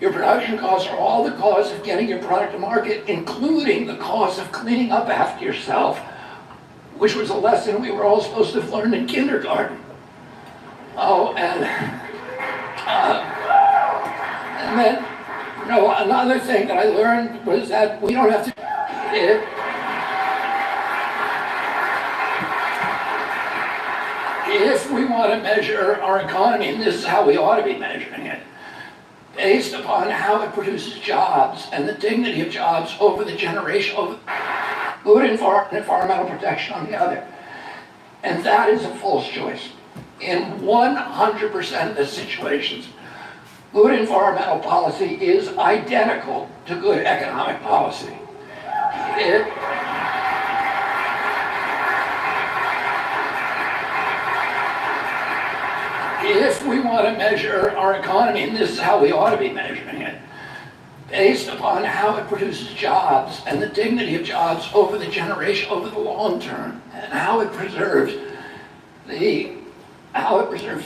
Your production costs are all the costs of getting your product to market, including the cost of cleaning up after yourself, which was a lesson we were all supposed to have learned in kindergarten. Oh, and then, another thing that I learned was that we don't have to. If we want to measure our economy, and this is how we ought to be measuring it, based upon how it produces jobs and the dignity of jobs over the generation, over good environmental protection on the other. And that is a false choice. In 100% of the situations, good environmental policy is identical to good economic policy. If we want to measure our economy, and this is how we ought to be measuring it, based upon how it produces jobs and the dignity of jobs over the generation, over the long term, and how it preserves the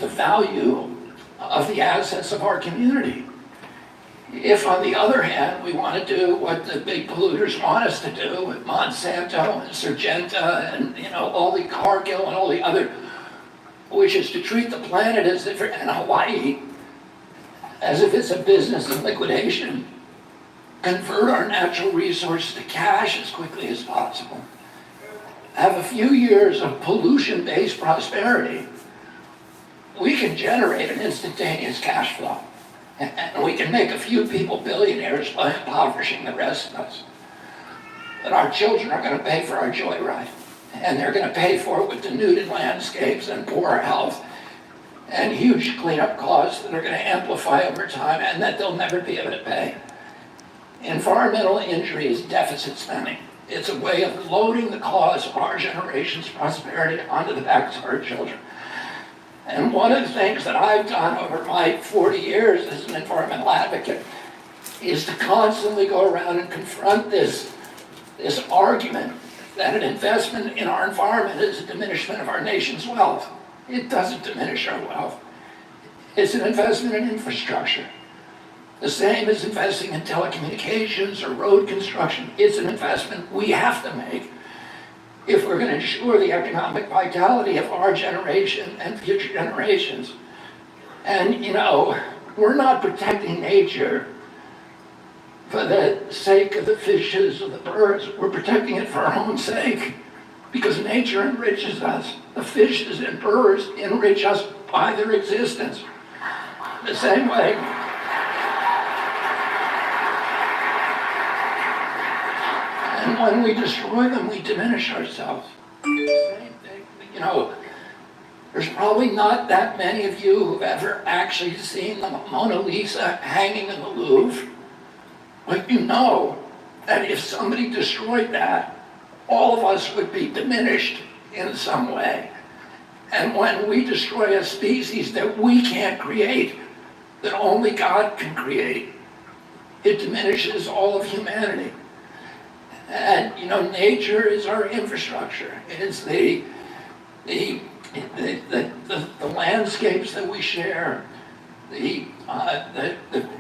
value of the assets of our community. If, on the other hand, we want to do what the big polluters want us to do with Monsanto and Syngenta and all the Cargill and all the other, which is to treat the planet as if, and Hawaii, as if it's a business in liquidation, convert our natural resources to cash as quickly as possible, have a few years of pollution-based prosperity, we can generate an instantaneous cash flow. And we can make a few people billionaires by impoverishing the rest of us. But our children are going to pay for our joyride. And they're going to pay for it with denuded landscapes and poor health and huge cleanup costs that are going to amplify over time and that they'll never be able to pay. Environmental injury is deficit spending. It's a way of loading the cost of our generation's prosperity onto the backs of our children. And one of the things that I've done over my 40 years as an environmental advocate is to constantly go around and confront this argument that an investment in our environment is a diminishment of our nation's wealth. It doesn't diminish our wealth. It's an investment in infrastructure. The same as investing in telecommunications or road construction. It's an investment we have to make if we're going to ensure the economic vitality of our generation and future generations. And, we're not protecting nature for the sake of the fishes or the birds. We're protecting it for our own sake because nature enriches us. The fishes and birds enrich us by their existence. The same way, and when we destroy them, we diminish ourselves. Same thing. There's probably not that many of you who've ever actually seen the Mona Lisa hanging in the Louvre. But you know that if somebody destroyed that, all of us would be diminished in some way. And when we destroy a species that we can't create, that only God can create, it diminishes all of humanity. And nature is our infrastructure. It is the landscapes that we share, the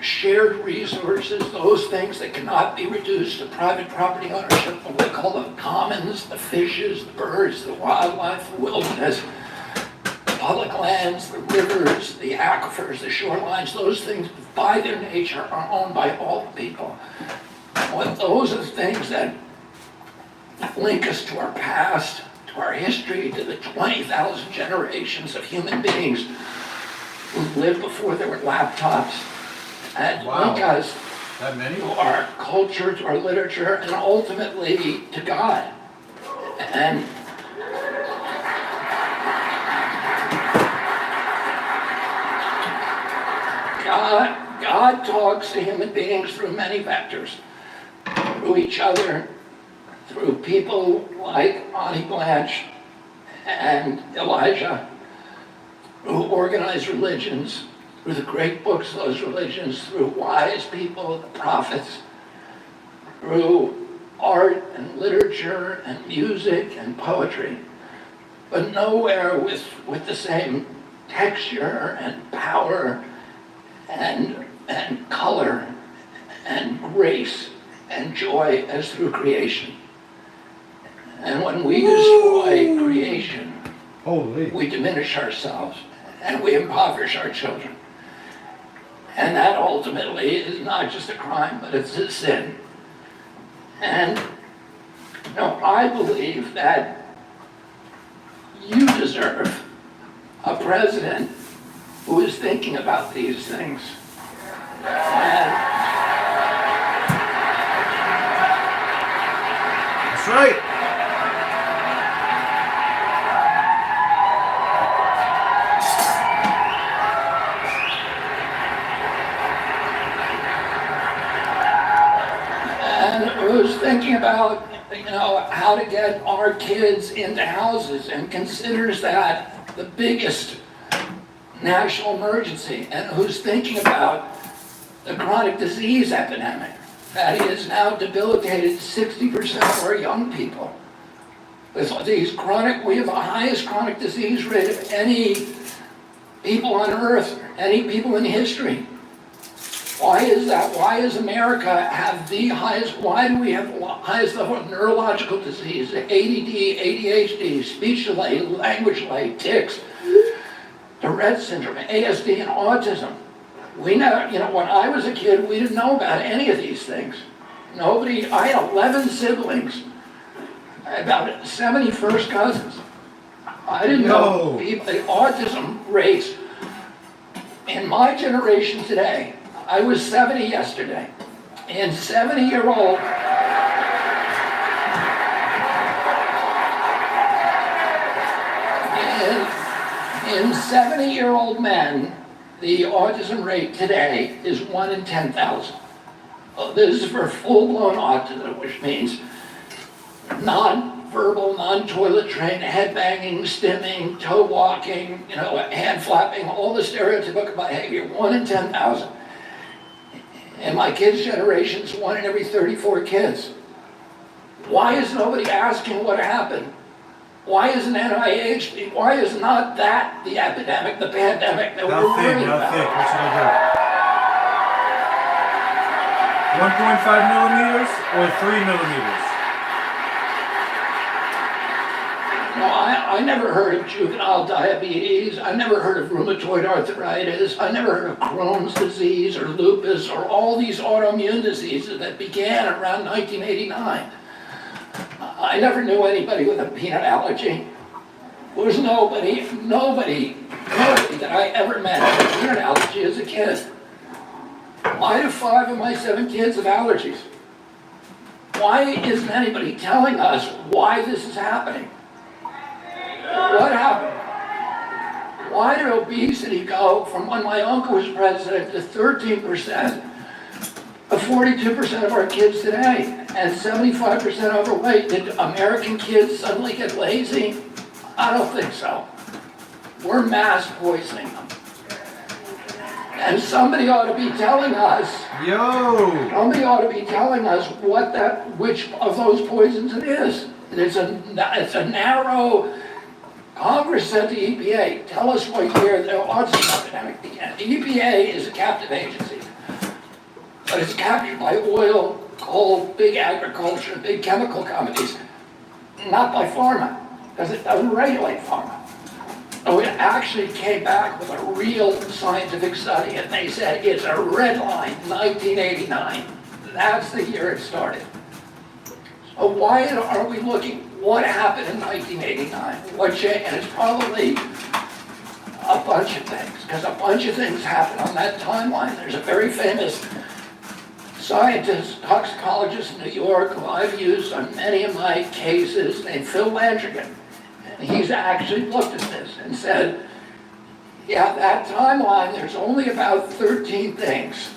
shared resources, those things that cannot be reduced to private property ownership, what we call the commons, the fishes, the birds, the wildlife, the wilderness, the public lands, the rivers, the aquifers, the shorelines, those things by their nature are owned by all the people. Well, those are the things that link us to our past, to our history, to the 20,000 generations of human beings who lived before there were laptops, and link us to our culture, to our literature, and ultimately to God. And God talks to human beings through many vectors, through each other, through people like Ani Blanche and Elijah, through organized religions, through the great books of those religions, through wise people, the prophets, through art and literature and music and poetry, but nowhere with the same texture and power and and color and grace and joy as through creation. And when we destroy creation, we diminish ourselves and we impoverish our children. And that ultimately is not just a crime, but it's a sin. And I believe that you deserve a president who is thinking about these things. That's right. And who's thinking about, how to get our kids into houses and considers that the biggest national emergency, and who's thinking about the chronic disease epidemic that is now debilitated 60% of our young people. We have the highest chronic disease rate of any people on earth, any people in history. Why is that? Why does America have the highest, why do we have the highest level of neurological disease, ADD, ADHD, speech delay, language delay, tics, Tourette syndrome, ASD, and autism? We never, when I was a kid, we didn't know about any of these things. I had 11 siblings, about 70 first cousins. I didn't know the autism rates in my generation today. I was 70 yesterday, and 70-year-old in 70-year-old men, the autism rate today is 1 in 10,000. This is for full-blown autism, which means non-verbal, non-toilet trained, head banging, stimming, toe walking, hand flapping, all the stereotypical behavior, 1 in 10,000. In my kids' generation, it's 1 in every 34 kids. Why is nobody asking what happened? Why isn't NIH, why is not that the epidemic, the pandemic that we're worried about? What should I do? 1.5 millimeters or 3 millimeters? I never heard of juvenile diabetes. I never heard of rheumatoid arthritis. I never heard of Crohn's disease or lupus or all these autoimmune diseases that began around 1989. I never knew anybody with a peanut allergy. There was nobody that I ever met with a peanut allergy as a kid. Why do 5 of my 7 kids have allergies? Why isn't anybody telling us why this is happening? What happened? Why did obesity go from when my uncle was president to 13% of 42% of our kids today and 75% overweight? Did American kids suddenly get lazy? I don't think so. We're mass poisoning them. And somebody ought to be telling us, somebody ought to be telling us which of those poisons it is. It's a narrow. Congress said to the EPA, tell us what year the autism epidemic began. The EPA is a captive agency, but it's captured by oil, coal, big agriculture, big chemical companies, not by pharma, because it doesn't regulate pharma. So it actually came back with a real scientific study, and they said it's a red line, 1989. That's the year it started. So why are we looking? What happened in 1989? What changed? And it's probably a bunch of things, because a bunch of things happened on that timeline. There's a very famous scientist, toxicologist in New York, who I've used on many of my cases, named Phil Landrigan. And he's actually looked at this and said, yeah, that timeline, there's only about 13 things.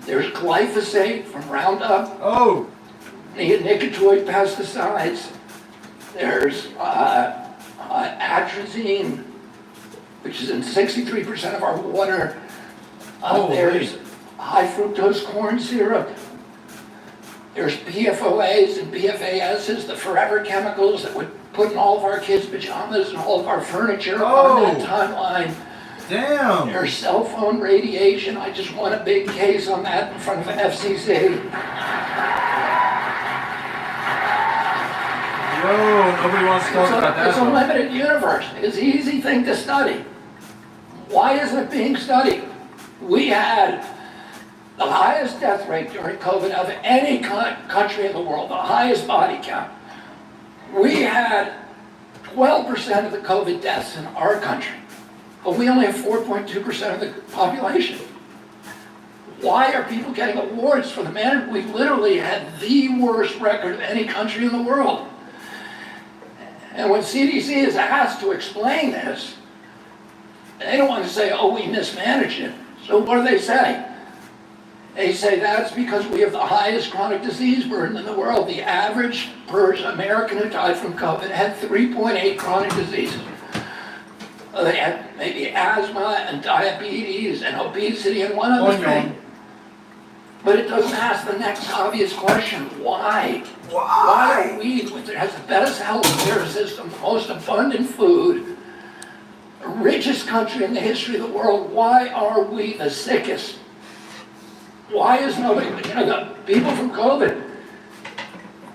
There's glyphosate from Roundup. Neonicotinoid pesticides. There's atrazine, which is in 63% of our water. There's high fructose corn syrup. There's PFOAs and PFASs, the forever chemicals that would put in all of our kids' pajamas and all of our furniture on that timeline. Damn. There's cell phone radiation. I just won a big case on that in front of the FCC. Yo, nobody wants to talk about that. It's a though. limited universe. It's an easy thing to study. Why isn't it being studied? We had the highest death rate during COVID of any country in the world, the highest body count. We had 12% of the COVID deaths in our country, but we only have 4.2% of the population. Why are people getting awards for the man? We literally had the worst record of any country in the world. And when CDC is asked to explain this, they don't want to say, oh, we mismanaged it. So what do they say? They say that's because we have the highest chronic disease burden in the world. The average American who died from COVID had 3.8 chronic diseases. They had maybe asthma and diabetes and obesity and one other thing. But it doesn't ask the next obvious question, why? Why are we, which has the best health care system, the most abundant food, the richest country in the history of the world, why are we the sickest? Why is nobody, the people from COVID,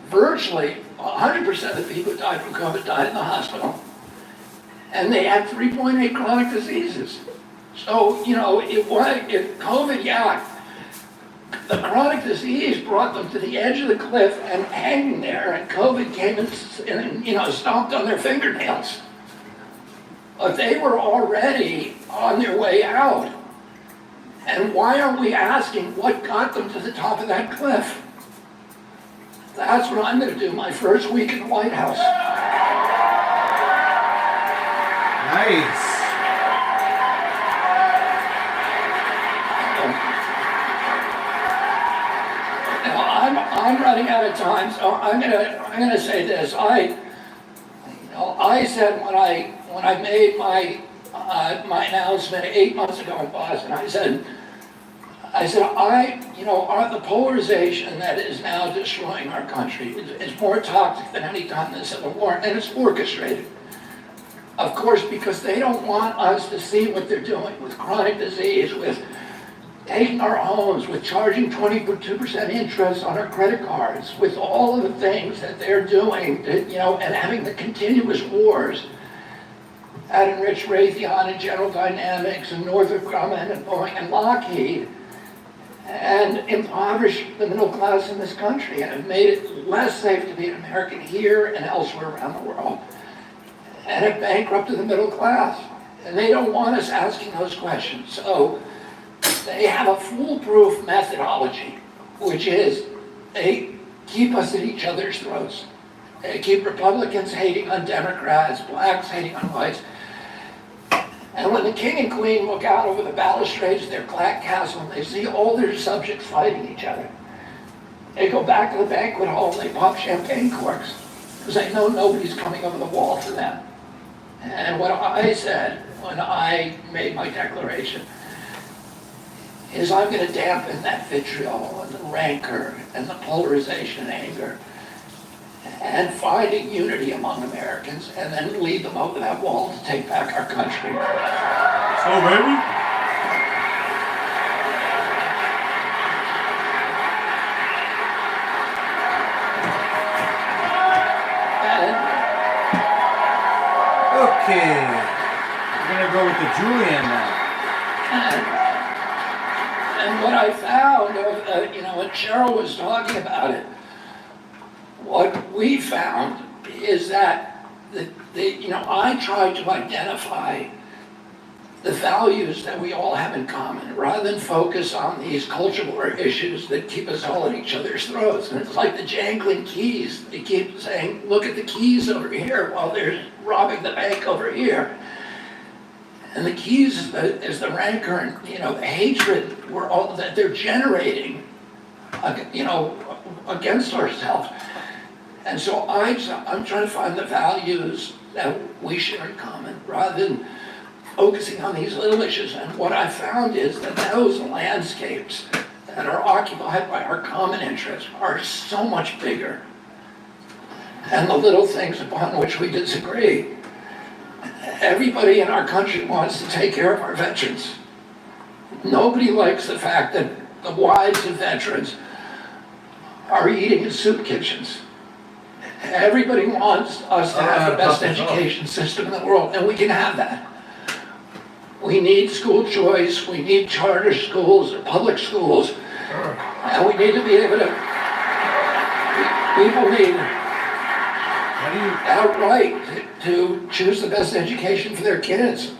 virtually 100% of the people who died from COVID died in the hospital. And they had 3.8 chronic diseases. So, if COVID, the chronic disease brought them to the edge of the cliff and hanging there, and COVID came and stomped on their fingernails. But they were already on their way out. And why aren't we asking what got them to the top of that cliff? That's what I'm going to do my first week in the White House. Nice. I'm running out of time, so I'm gonna say this. I said when I made my announcement 8 months ago in Boston, I said the polarization that is now destroying our country is more toxic than any time in the Civil War, and it's orchestrated. Of course, because they don't want us to see what they're doing with chronic disease, with taking our homes, with charging 22% interest on our credit cards, with all of the things that they're doing, and having the continuous wars at Enriched Raytheon and General Dynamics and Northrop Grumman and Boeing and Lockheed, and impoverish the middle class in this country and have made it less safe to be an American here and elsewhere around the world, and have bankrupted the middle class. And they don't want us asking those questions. So they have a foolproof methodology, which is they keep us at each other's throats. They keep Republicans hating on Democrats, blacks hating on whites. And when the king and queen look out over the balustrades of their black castle and they see all their subjects fighting each other, they go back to the banquet hall and they pop champagne corks because they know nobody's coming over the wall for them. And what I said when I made my declaration is I'm going to dampen that vitriol and the rancor and the polarization and anger and finding unity among Americans and then lead them over that wall to take back our country. So, baby? Okay. We're going to go with the Julian now. And what I found, when Cheryl was talking about it, what we found is that I tried to identify the values that we all have in common, rather than focus on these cultural issues that keep us all at each other's throats. And it's like the jangling keys. They keep saying, look at the keys over here while they're robbing the bank over here. And the keys is the rancor and the hatred that they're generating, against ourselves. And so I'm trying to find the values that we share in common, rather than focusing on these little issues. And what I found is that those landscapes that are occupied by our common interests are so much bigger than the little things upon which we disagree. Everybody in our country wants to take care of our veterans. Nobody likes the fact that the wives of veterans are eating in soup kitchens. Everybody wants us to have the best education system in the world, and we can have that. We need school choice, we need charter schools or public schools, and we need to be able to, people need outright to choose the best education for their kids.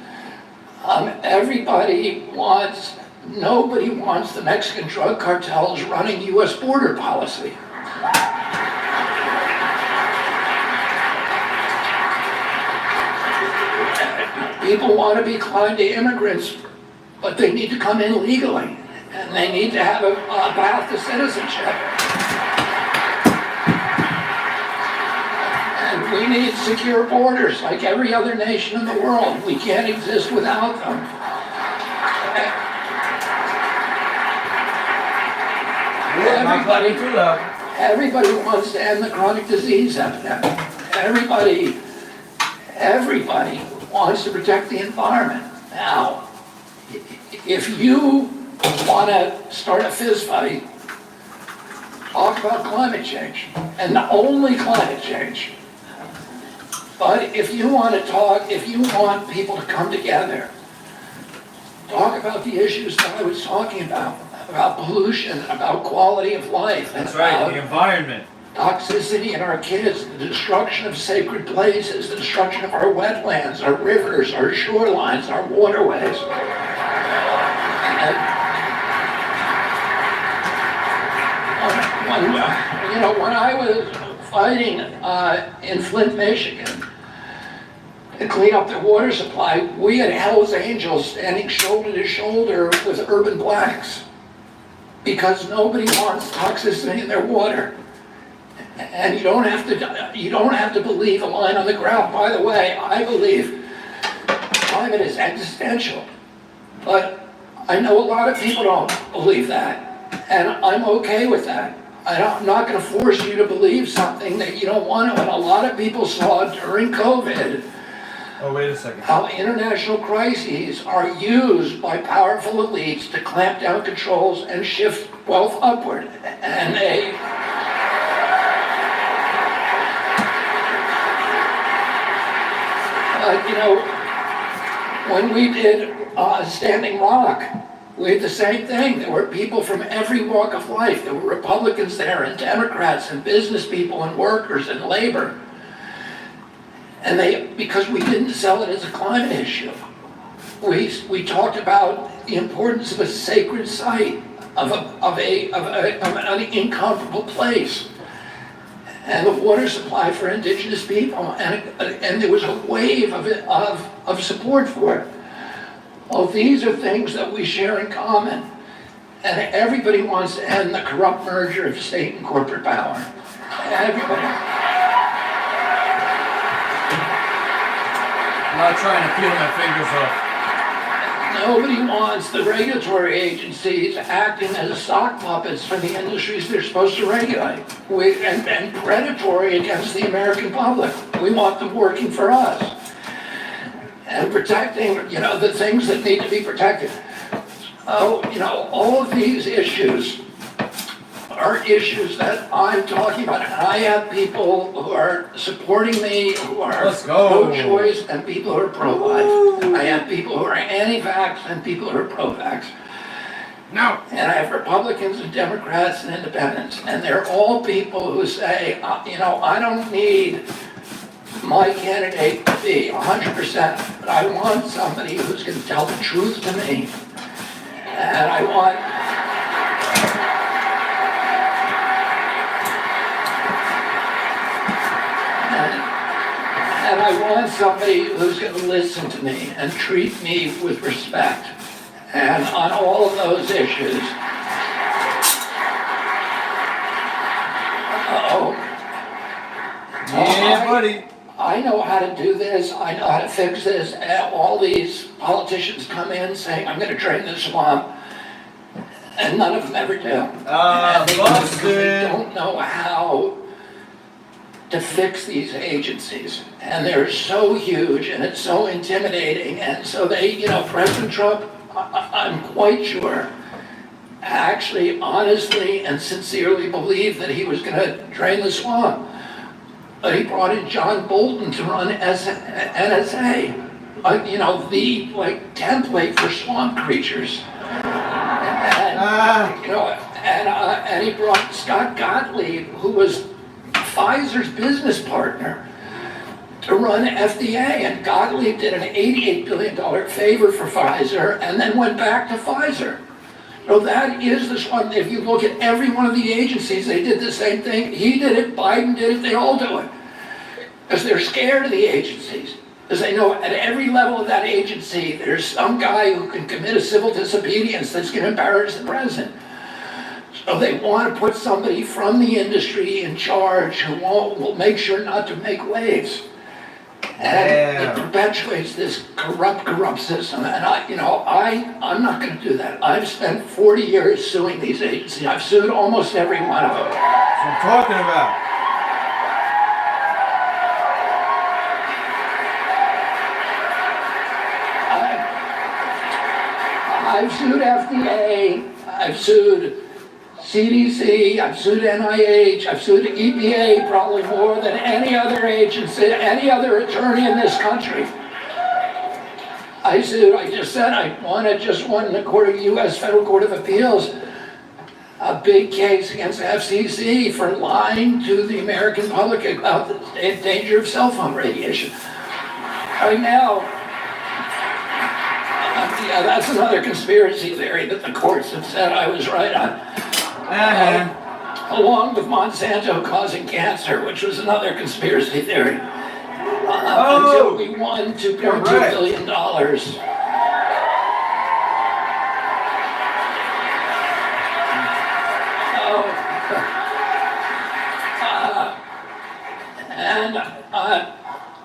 Nobody wants the Mexican drug cartels running U.S. border policy. People want to be kind to immigrants, but they need to come in legally, and they need to have a path to citizenship. And we need secure borders like every other nation in the world. We can't exist without them. Everybody wants to end the chronic disease epidemic. Everybody wants to protect the environment. Now, if you want to start a fist fight, talk about climate change, and only climate change. But if you want people to come together, talk about the issues that I was talking about pollution, about quality of life. That's right, the environment. Toxicity in our kids, the destruction of sacred places, the destruction of our wetlands, our rivers, our shorelines, our waterways. When I was fighting in Flint, Michigan, to clean up the water supply, we had Hell's Angels standing shoulder to shoulder with urban blacks because nobody wants toxicity in their water. And you don't have to believe a line on the ground. By the way, I believe climate is existential, but I know a lot of people don't believe that, and I'm okay with that. I'm not going to force you to believe something that you don't want to. And a lot of people saw during COVID how international crises are used by powerful elites to clamp down controls and shift wealth upward. And when we did Standing Rock, we had the same thing. There were people from every walk of life. There were Republicans there, and Democrats, and business people, and workers, and labor. And because we didn't sell it as a climate issue. We talked about the importance of a sacred site, of an incomparable place, and the water supply for indigenous people, and there was a wave of support for it. Well, these are things that we share in common, and everybody wants to end the corrupt merger of state and corporate power. Everybody. I'm not trying to peel my fingers off. Nobody wants the regulatory agencies acting as sock puppets for the industries they're supposed to regulate, and predatory against the American public. We want them working for us and protecting, the things that need to be protected. All of these issues are issues that I'm talking about. And I have people who are supporting me, who are pro-choice, and people who are pro-life. I have people who are anti-vax and people who are pro-vax. No. And I have Republicans and Democrats and independents. And they're all people who say, I don't need my candidate to be 100%, but I want somebody who's going to tell the truth to me. And I want... And I want somebody who's going to listen to me and treat me with respect. And on all of those issues, yeah, buddy. I know how to do this. I know how to fix this. And all these politicians come in saying, I'm going to drain the swamp. And none of them ever do. Busted. They don't know how to fix these agencies. And they're so huge and it's so intimidating. And so President Trump, I'm quite sure, actually honestly and sincerely believed that he was going to drain the swamp. But he brought in John Bolton to run NSA, the template for swamp creatures. And he brought Scott Gottlieb, who was Pfizer's business partner, to run FDA, and Gottlieb did an $88 billion favor for Pfizer and then went back to Pfizer. So that is the swamp. If you look at every one of the agencies, they did the same thing. He did it, Biden did it, they all do it. Because they're scared of the agencies. Because they know at every level of that agency, there's some guy who can commit a civil disobedience that's going to embarrass the president. So they want to put somebody from the industry in charge who will make sure not to make waves. And it perpetuates this corrupt system. And I'm not going to do that. I've spent 40 years suing these agencies. I've sued almost every one of them. That's what I'm talking about. I've sued FDA, I've sued CDC, I've sued NIH, I've sued EPA probably more than any other agency, any other attorney in this country. I just won in the U.S. Federal Court of Appeals a big case against the FCC for lying to the American public about the danger of cell phone radiation. Right now, that's another conspiracy theory that the courts have said I was right on. Along with Monsanto causing cancer, which was another conspiracy theory. Until we won $2.2 billion.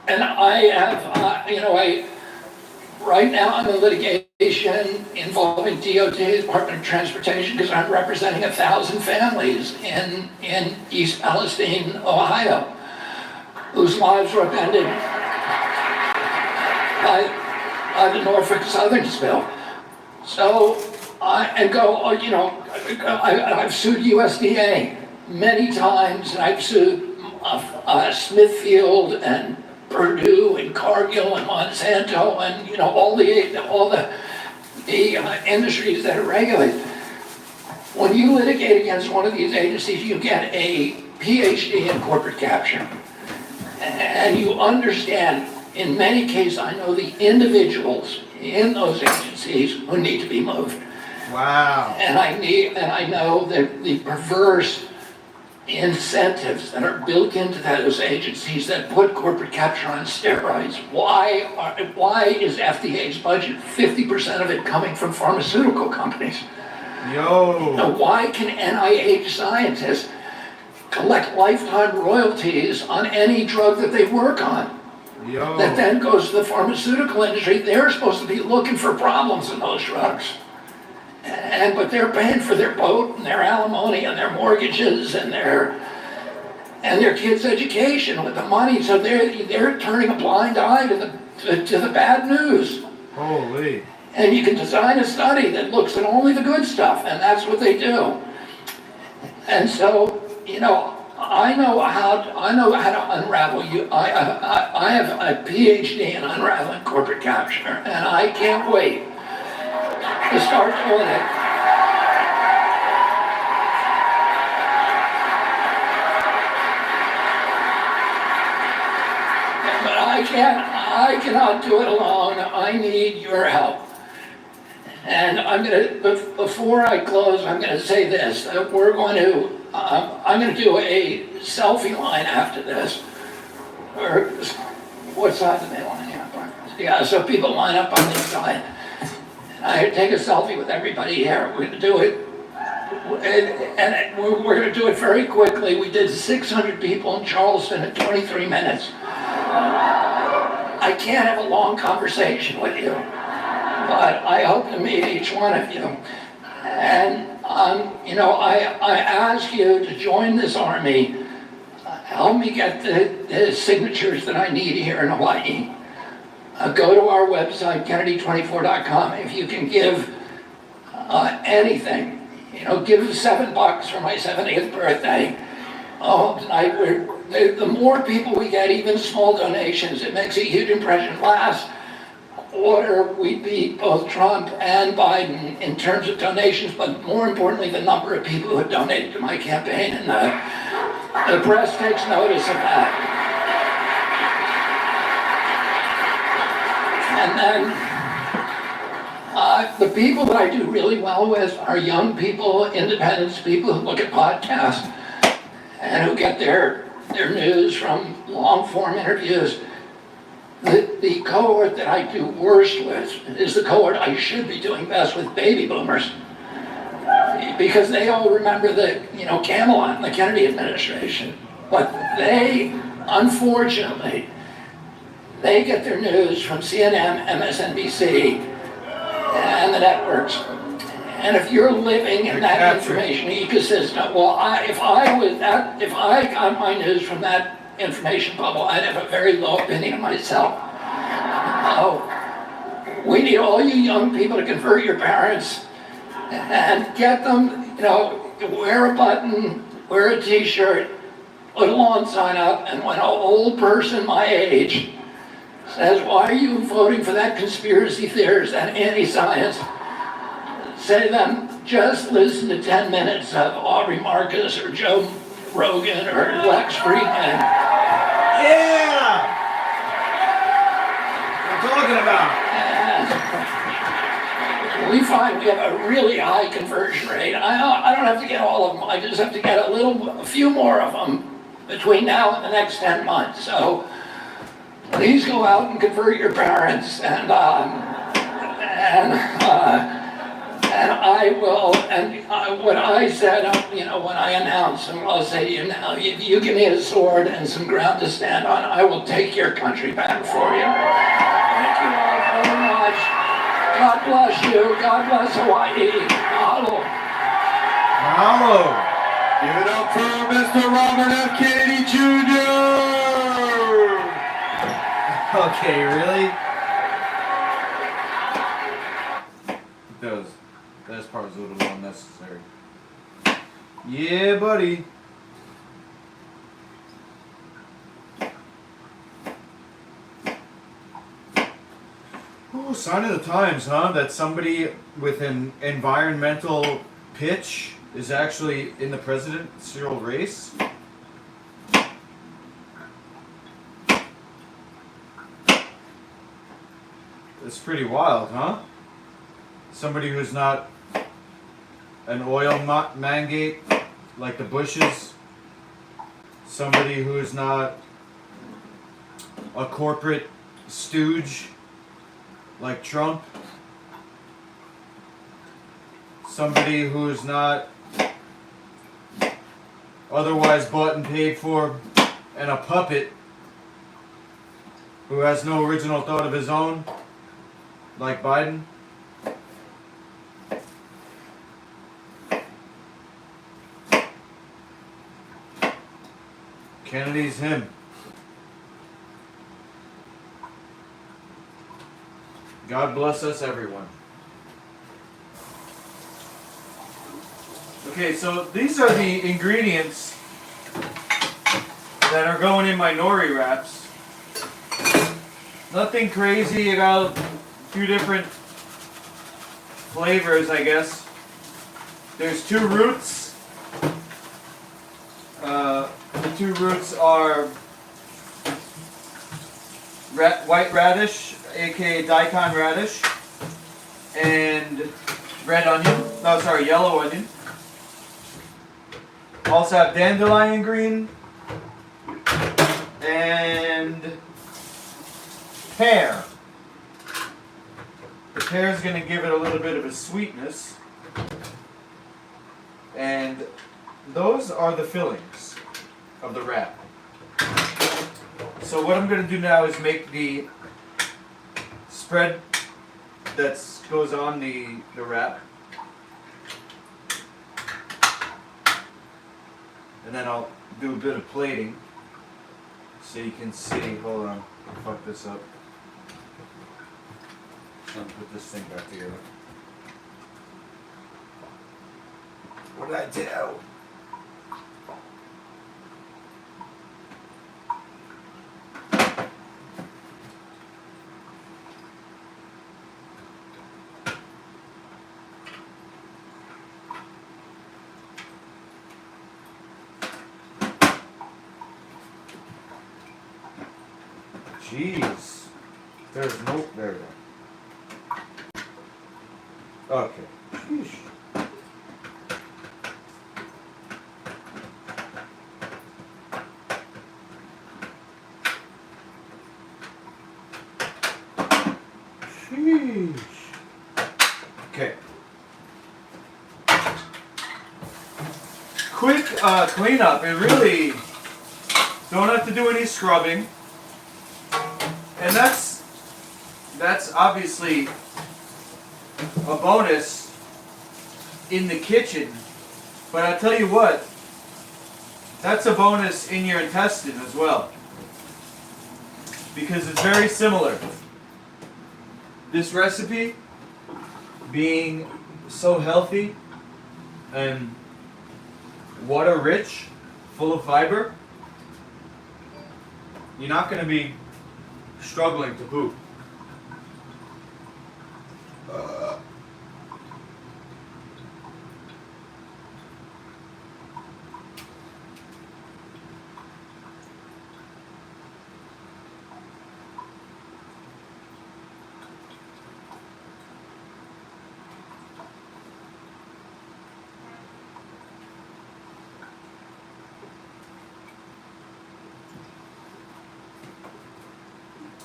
And I have, right now I'm in litigation involving DOT, Department of Transportation, because I'm representing 1,000 families in East Palestine, Ohio, whose lives were upended by the Norfolk Southern spill. So I've sued USDA many times, and I've sued Smithfield and Purdue and Cargill and Monsanto and all the industries that are regulated. When you litigate against one of these agencies, you get a PhD in corporate capture, and you understand. In many cases, I know the individuals in those agencies who need to be moved. Wow. And I know the perverse incentives that are built into those agencies that put corporate capture on steroids. Why is FDA's budget 50% of it coming from pharmaceutical companies? Now, why can NIH scientists collect lifetime royalties on any drug that they work on? That then goes to the pharmaceutical industry. They're supposed to be looking for problems in those drugs. But they're paying for their boat and their alimony and their mortgages and their kids' education with the money. So they're turning a blind eye to the bad news. Holy. And you can design a study that looks at only the good stuff, and that's what they do. And so, I know how to unravel you. I have a PhD in unraveling corporate capture, and I can't wait to start doing it. But I cannot do it alone. I need your help. And before I close, I'm gonna say this, that I'm gonna do a selfie line after this. Or, what side do they line up? Yeah, so people line up on this side. I take a selfie with everybody here. We're going to do it, and we're going to do it very quickly. We did 600 people in Charleston in 23 minutes. I can't have a long conversation with you, but I hope to meet each one of you. And I ask you to join this army help me get the signatures that I need here in Hawaii. Go to our website, Kennedy24.com. If you can give anything, give $7 for my 70th birthday. Oh, tonight the more people we get, even small donations, it makes a huge impression. Last quarter, we beat both Trump and Biden in terms of donations, but more importantly, the number of people who have donated to my campaign, and the press takes notice of that. And then the people that I do really well with are young people, independents, people who look at podcasts and who get their news from long-form interviews. The cohort that I do worst with is the cohort I should be doing best with, baby boomers. Because they all remember Camelot and the Kennedy administration. But they, unfortunately, they get their news from CNN, MSNBC, and the networks. And if you're living in that information ecosystem, well, if I got my news from that information bubble, I'd have a very low opinion of myself. We need all you young people to convert your parents and get them, wear a button, wear a t-shirt, put a lawn sign up, and when an old person my age says, why are you voting for that conspiracy theorist, that anti-science? Say to them, just listen to 10 minutes of Aubrey Marcus or Joe Rogan or Lex Friedman. Yeah! What I'm talking about. And we find we have a really high conversion rate. I don't have to get all of them. I just have to get a few more of them between now and the next 10 months. So please go out and convert your parents, and I will. And what I said, when I announced, and I'll say to you now, if you give me a sword and some ground to stand on, I will take your country back for you. Thank you all very much. God bless you. God bless Hawaii. Mahalo. Mahalo. Give it up for Mr. Robert F. Kennedy Jr. Okay, really? That part was a little unnecessary. Yeah, buddy. Oh, sign of the times, huh? That somebody with an environmental pitch is actually in the presidential race. It's pretty wild, huh? Somebody who's not an oil mangate like the Bushes. Somebody who's not a corporate stooge like Trump. Somebody who's not otherwise bought and paid for and a puppet who has no original thought of his own like Biden. Kennedy's him. God bless us, everyone. Okay, so these are the ingredients that are going in my nori wraps. Nothing crazy. I got a few different flavors, I guess. There's 2 roots. The 2 roots are white radish, aka daikon radish, and red onion. No, sorry, yellow onion. Also have dandelion green and pear. The pear is going to give it a little bit of a sweetness, and those are the fillings of the wrap. So what I'm going to do now is make the spread that goes on the wrap, and then I'll do a bit of plating. so you can see. Hold on, fuck this up. Trying to put this thing back together. What did I do? Jeez. There's no. There we go. Okay. Sheesh. Sheesh. Okay. Quick cleanup. It really don't have to do any scrubbing. And that's obviously a bonus in the kitchen, but I'll tell you what, that's a bonus in your intestine as well, because it's very similar. This recipe being so healthy and water rich, full of fiber, you're not going to be struggling to poop.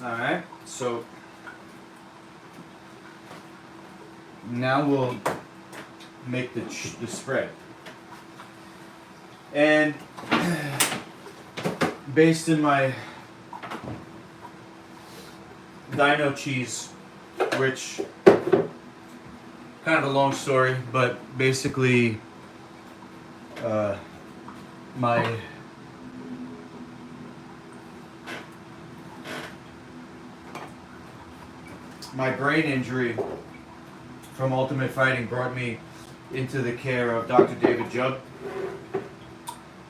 Alright, so now we'll make the spread. And based in my dino cheese, which kind of a long story, but basically my brain injury from Ultimate Fighting brought me into the care of Dr. David Jubb.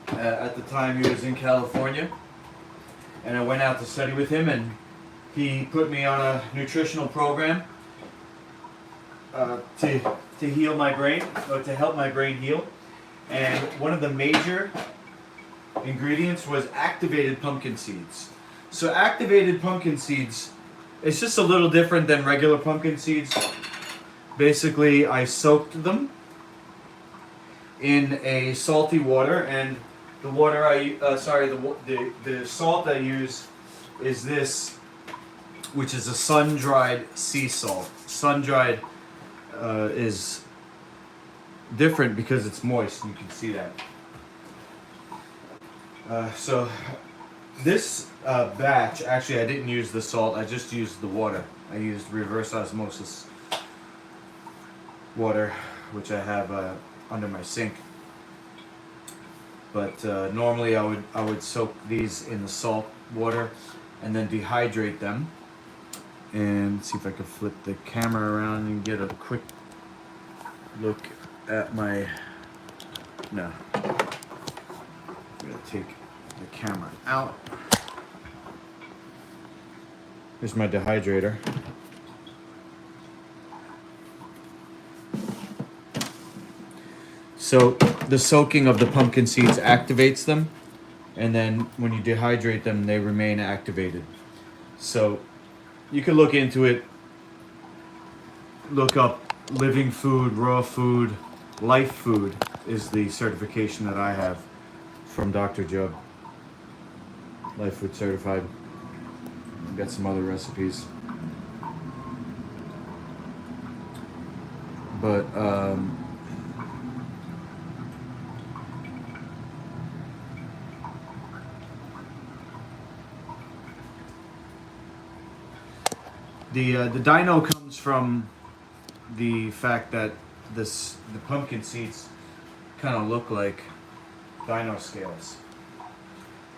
At the time he was in California, and I went out to study with him, and he put me on a nutritional program to heal my brain, or to help my brain heal. And one of the major ingredients was activated pumpkin seeds. So activated pumpkin seeds, it's just a little different than regular pumpkin seeds. Basically, I soaked them in a salty water, and the water the salt I use is this, which is a sun-dried sea salt. Sun-dried is different because it's moist, and you can see that. So this batch, actually I didn't use the salt, I just used the water. I used reverse osmosis water, which I have under my sink. But normally I would soak these in the salt water and then dehydrate them. And see if I can flip the camera around and get a quick look at my... No. I'm gonna take the camera out. Here's my dehydrator. So the soaking of the pumpkin seeds activates them, and then when you dehydrate them, they remain activated. So you can look into it, look up living food, raw food, life food is the certification that I have from Dr. Jubb. Life Food Certified. I've got some other recipes. But the dino comes from the fact that the pumpkin seeds kind of look like dino scales.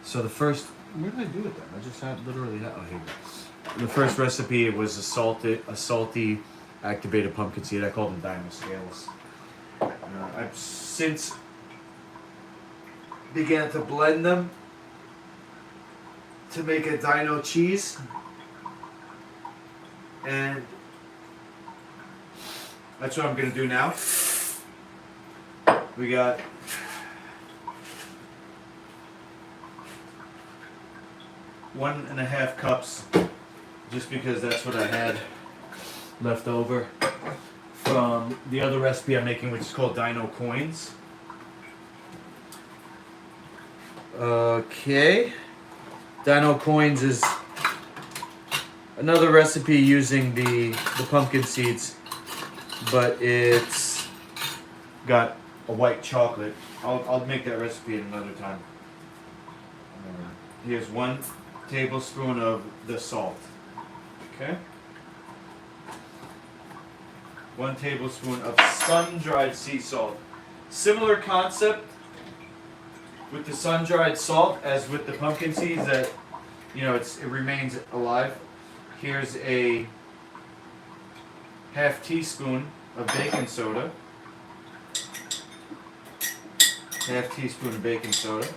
So the first Where did I do it then? I just had literally had. Oh, here we go. The first recipe was a salty activated pumpkin seed. I call them dino scales. I've since began to blend them to make a dino cheese, and that's what I'm gonna do now. We got 1.5 cups, just because that's what I had left over from the other recipe I'm making, which is called Dino Coins. Okay. Dino Coins is another recipe using the pumpkin seeds, but it's got a white chocolate. I'll make that recipe at another time. Here's 1 tablespoon of the salt. Okay. 1 tablespoon of sun-dried sea salt. Similar concept with the sun-dried salt as with the pumpkin seeds, that it remains alive. Here's a half teaspoon of baking soda. Half teaspoon of baking soda.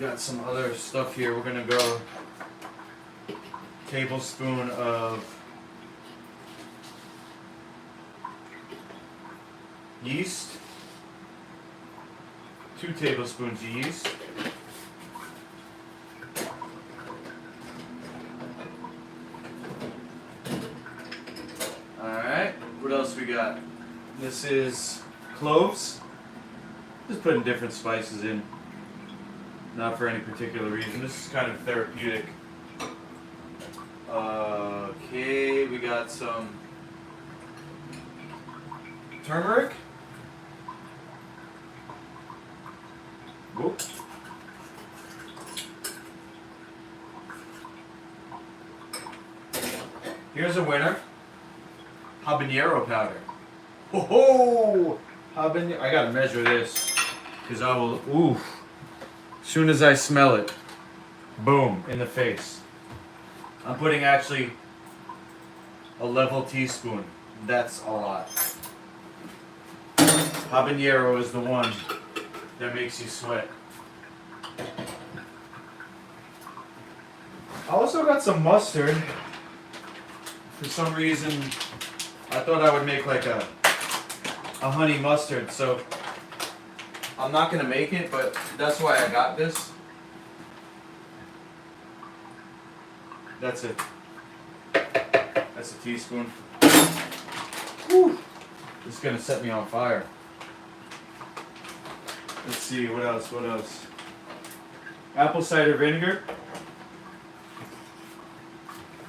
Got some other stuff here. We're gonna go tablespoon of yeast, 2 tablespoons of yeast, alright, what else we got? This is cloves. Just putting different spices in, not for any particular reason. This is kind of therapeutic. Okay, we got some turmeric. Whoop. Here's a winner. Habanero powder. Ho ho! Habanero. I gotta measure this, because I will. Ooh. As soon as I smell it, boom, in the face. I'm putting actually a level teaspoon. That's a lot. Habanero is the one that makes you sweat. I also got some mustard. For some reason, I thought I would make like a honey mustard, so I'm not gonna make it, but that's why I got this. That's it. That's a teaspoon. Whew. This is gonna set me on fire. Let's see, what else? Apple cider vinegar.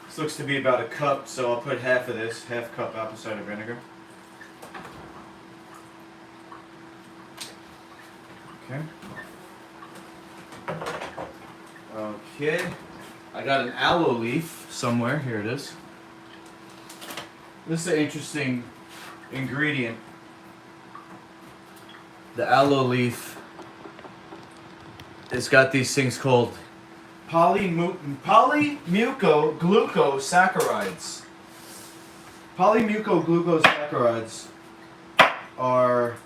This looks to be about a cup, so I'll put half of this, half cup apple cider vinegar. Okay. Okay. I got an aloe leaf somewhere. Here it is. This is an interesting ingredient. The aloe leaf, it's got these things called polymucoglucosaccharides. Polymucoglucosaccharides are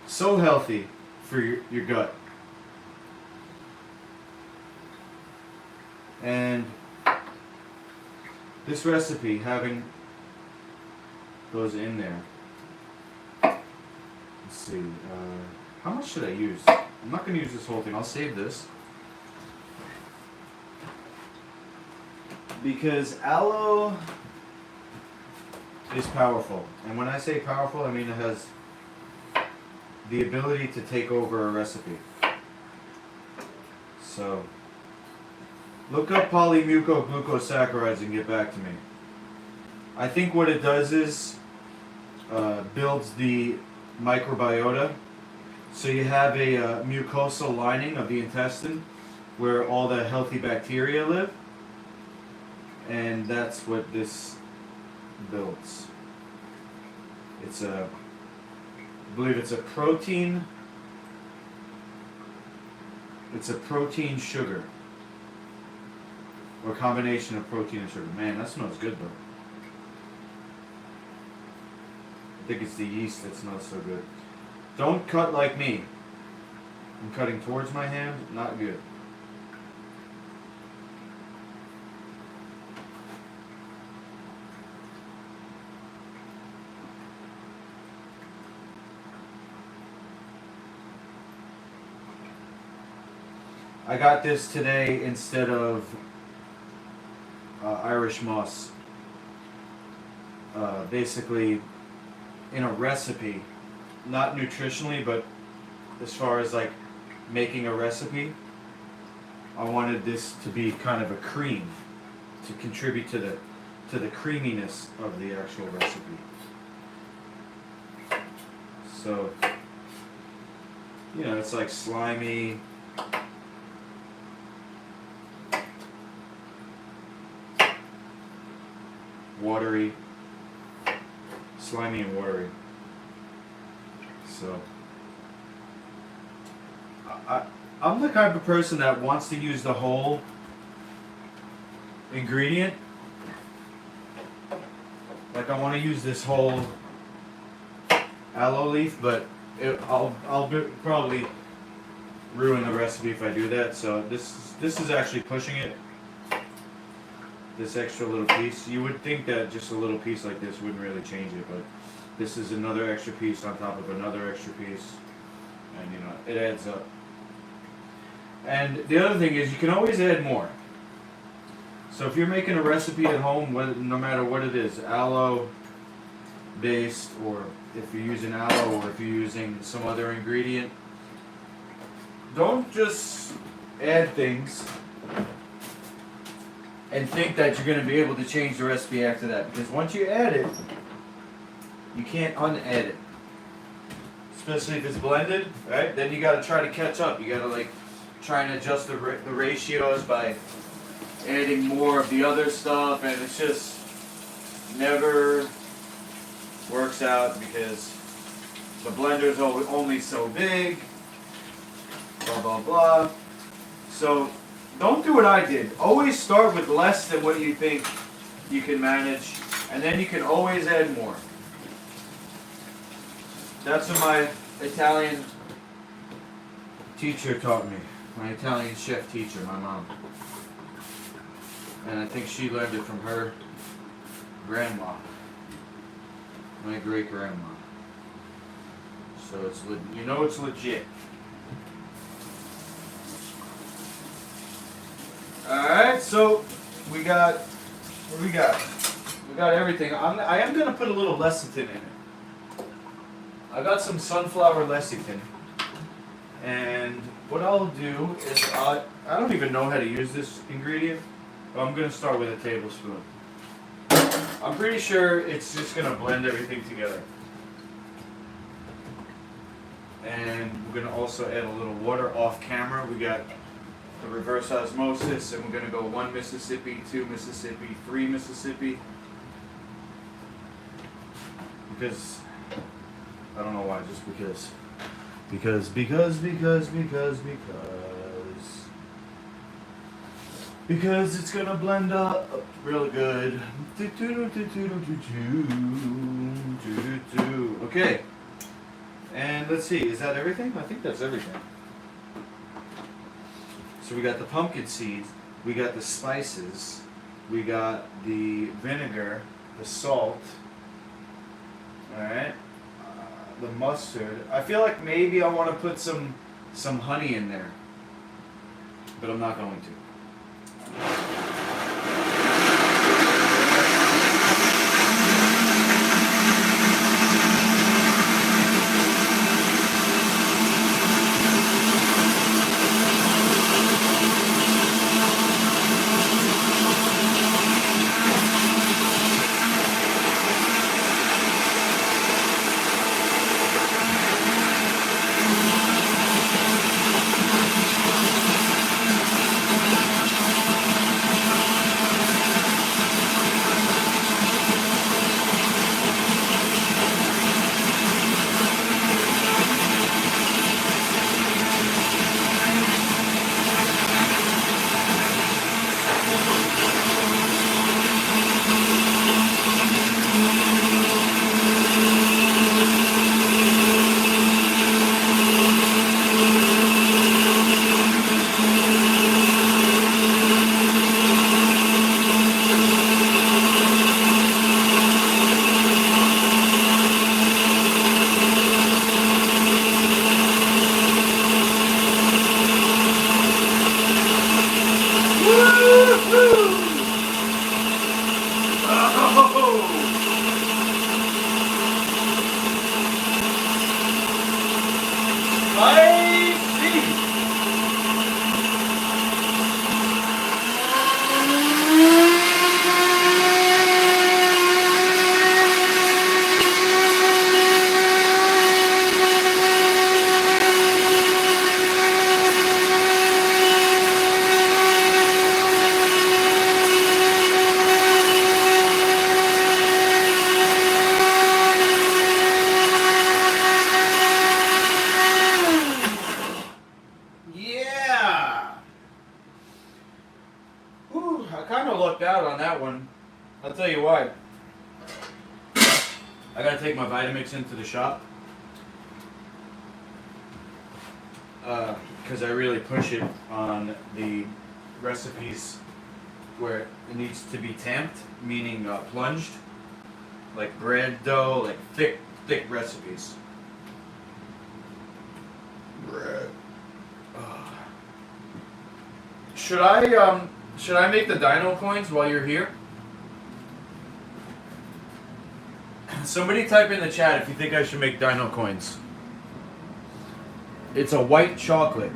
so healthy for your gut. And this recipe having those in there. Let's see, how much should I use? I'm not going to use this whole thing. I'll save this. Because aloe is powerful. And when I say powerful, I mean it has the ability to take over a recipe. So, look up polymucoglucosaccharides and get back to me. I think what it does is builds the microbiota. So you have a mucosal lining of the intestine where all the healthy bacteria live, and that's what this builds. It's a, I believe it's a protein. It's a protein sugar, or a combination of protein and sugar. Man, that smells good though. I think it's the yeast that's not so good. Don't cut like me. I'm cutting towards my hand, not good. I got this today instead of Irish moss. Basically, in a recipe, not nutritionally, but as far as like making a recipe, I wanted this to be kind of a cream to contribute to the creaminess of the actual recipe. So, you know, it's like slimy. Watery, slimy and watery. So, I'm the type of person that wants to use the whole ingredient. Like I want to use this whole aloe leaf, but probably ruin the recipe if I do that. So this is actually pushing it. This extra little piece. You would think that just a little piece like this wouldn't really change it, but this is another extra piece on top of another extra piece, and you know, it adds up. And the other thing is you can always add more. So if you're making a recipe at home, no matter what it is, aloe based, or if you're using aloe, or if you're using some other ingredient, don't just add things and think that you're going to be able to change the recipe after that. Because once you add it, you can't unadd it. Especially if it's blended, right? Then you got to try to catch up. You got to like try and adjust the ratios by adding more of the other stuff, and it's just never works out because the blender's only so big, blah blah blah. So don't do what I did. Always start with less than what you think you can manage, and then you can always add more. That's what my Italian teacher taught me. My Italian chef teacher, my mom. And I think she learned it from her grandma. My great grandma. So it's it's legit. Alright, so we got everything. I am gonna put a little lecithin in it. I got some sunflower lecithin, and what I'll do is I don't even know how to use this ingredient, but I'm gonna start with a tablespoon. I'm pretty sure it's just gonna blend everything together. And we're gonna also add a little water off camera. We got the reverse osmosis, and we're going to go 1 Mississippi, 2 Mississippi, 3 Mississippi. Because, I don't know why, just because. Because it's going to blend up real good. Okay. And let's see, is that everything? I think that's everything. So we got the pumpkin seeds, we got the spices, we got the vinegar, the salt, alright, the mustard. I feel like maybe I want to put some honey in there, but I'm not going to. lucked out on that one. I'll tell you why. I gotta take my Vitamix into the shop. Because I really push it on the recipes where it needs to be tamped, meaning plunged. Like bread dough, like thick recipes. Bread. Should I make the dino coins while you're here? Somebody type in the chat if you think I should make dino coins. It's a white chocolate.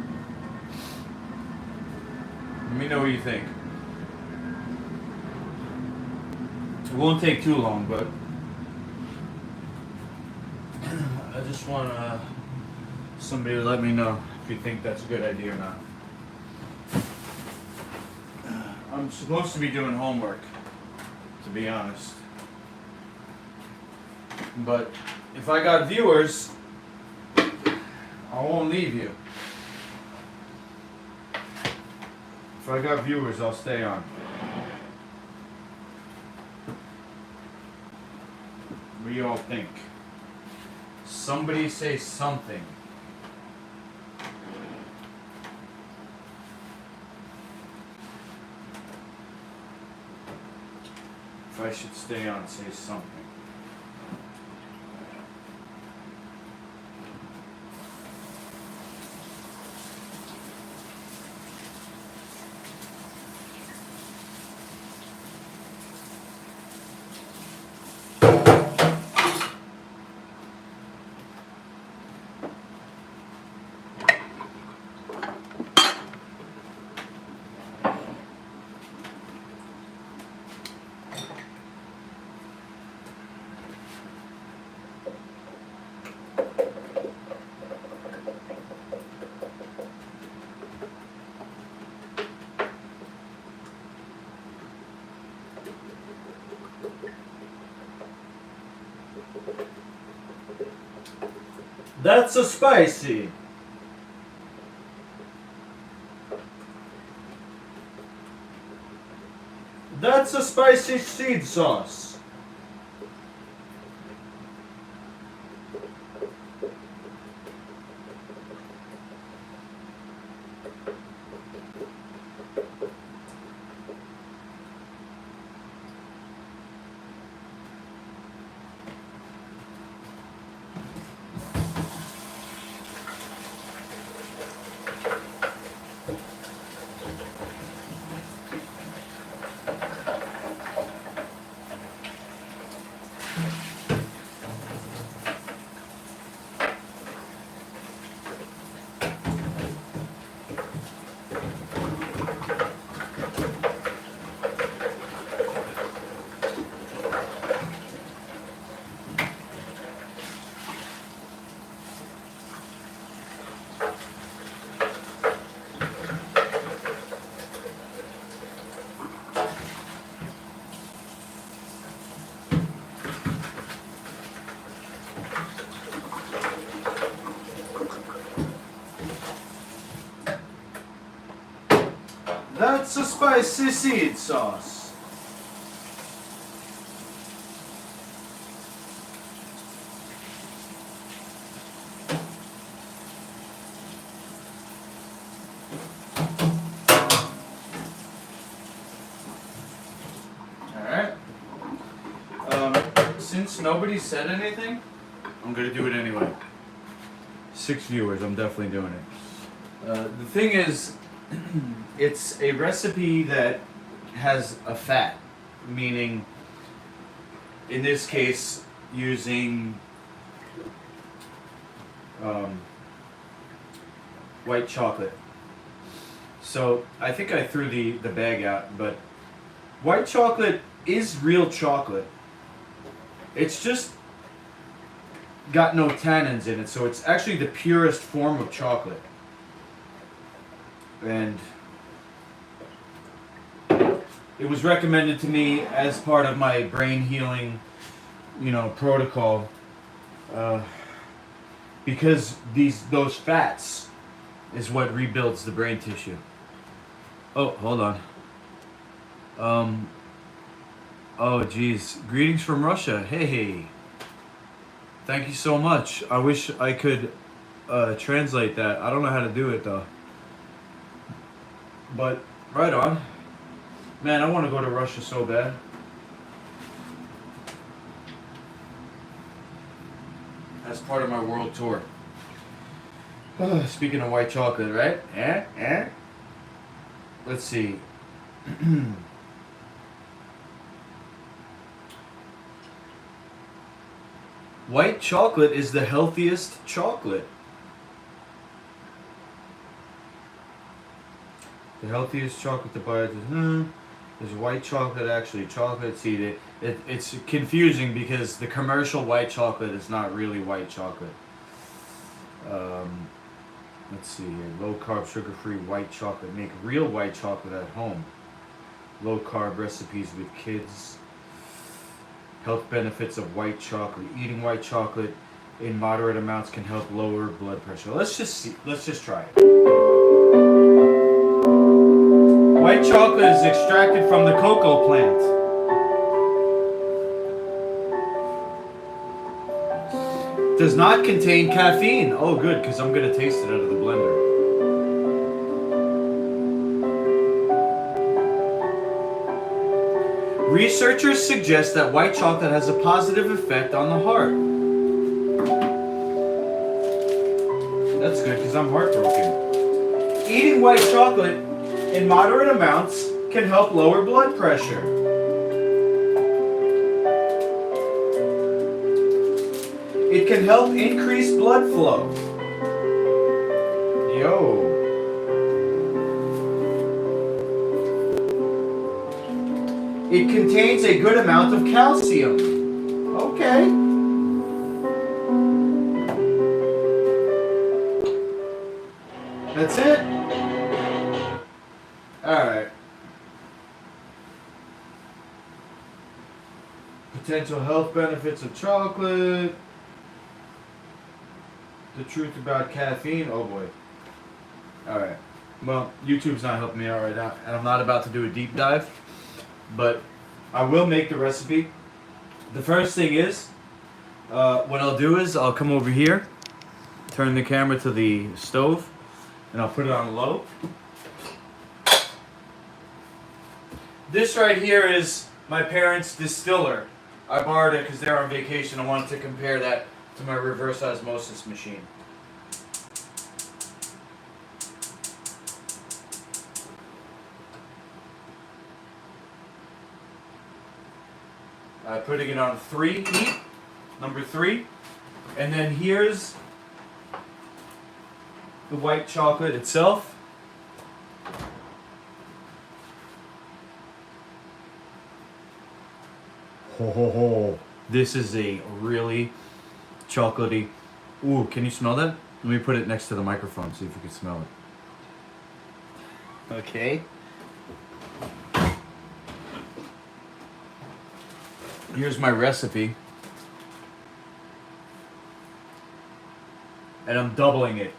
Let me know what you think. It won't take too long, but I just want somebody to let me know if you think that's a good idea or not. I'm supposed to be doing homework, to be honest. But if I got viewers, I won't leave you. If I got viewers, I'll stay on. What do you all think? Somebody say something. If I should stay on, say something. That's so spicy. That's a spicy seed sauce. That's a spicy seed sauce. Alright. Since nobody said anything, I'm gonna do it anyway. 6 viewers, I'm definitely doing it. The thing is, it's a recipe that has a fat, meaning, in this case, using white chocolate. So I think I threw the bag out, but white chocolate is real chocolate. It's just got no tannins in it, so it's actually the purest form of chocolate. And it was recommended to me as part of my brain healing, protocol, because those fats is what rebuilds the brain tissue. Oh, hold on. Um, oh, geez. Greetings from Russia. Hey. Thank you so much. I wish I could translate that. I don't know how to do it, though. But, right on. Man, I want to go to Russia so bad. As part of my world tour. Speaking of white chocolate, right? Let's see. White chocolate is the healthiest chocolate. The healthiest chocolate to buy is white chocolate actually chocolate? See, it's confusing because the commercial white chocolate is not really white chocolate. Let's see here. Low carb, sugar free white chocolate. Make real white chocolate at home. Low carb recipes with kids. Health benefits of white chocolate. Eating white chocolate in moderate amounts can help lower blood pressure. Let's just try it. White chocolate is extracted from the cocoa plant. Does not contain caffeine. Oh, good, because I'm going to taste it out of the blender. Researchers suggest that white chocolate has a positive effect on the heart. That's good, because I'm heartbroken. Eating white chocolate in moderate amounts can help lower blood pressure. It can help increase blood flow. Yo. It contains a good amount of calcium. Okay. That's it. Alright. Potential health benefits of chocolate. The truth about caffeine. Oh boy. Alright. Well, YouTube's not helping me out right now, and I'm not about to do a deep dive, but I will make the recipe. The first thing is, what I'll do is I'll come over here, turn the camera to the stove, and I'll put it on low. This right here is my parents' distiller. I borrowed it because they're on vacation. I wanted to compare that to my reverse osmosis machine. Putting it on 3 heat, number 3. And then here's the white chocolate itself. Ho ho ho. This is a really chocolatey. Ooh, can you smell that? Let me put it next to the microphone, see if you can smell it. Okay. Here's my recipe. And I'm doubling it.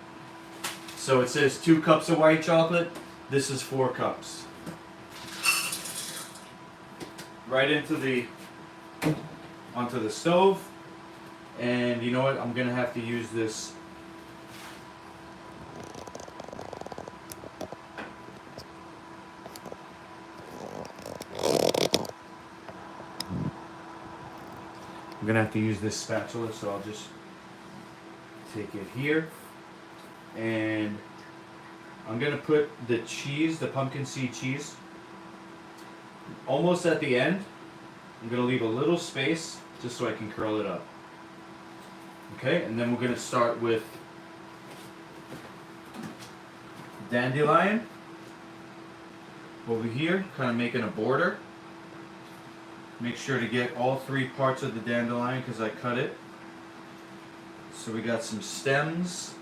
So it says 2 cups of white chocolate. This is 4 cups. Right onto the stove. And you know what? I'm gonna have to use this. I'm gonna have to use this spatula, so I'll just take it here, and I'm gonna put the cheese, the pumpkin seed cheese, almost at the end. I'm gonna leave a little space just so I can curl it up. Okay, and then we're gonna start with dandelion over here, kind of making a border. Make sure to get all 3 parts of the dandelion because I cut it. So we got some stems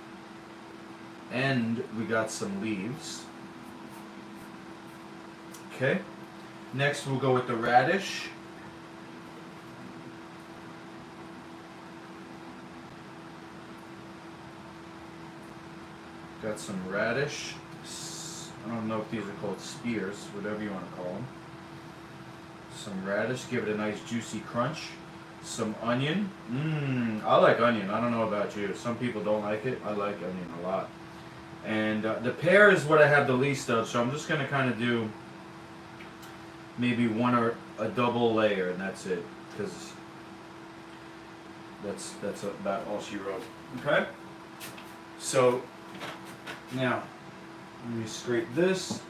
and we got some leaves. Okay. Next we'll go with the radish. Got some radish. I don't know if these are called spears, whatever you want to call them. some radish, give it a nice juicy crunch. Some onion. I like onion. I don't know about you. Some people don't like it. I like onion a lot. And the pear is what I have the least of, so I'm just going to kind of do maybe one or a double layer, and that's it. Because that's about all she wrote. Okay? So, now, let me scrape this.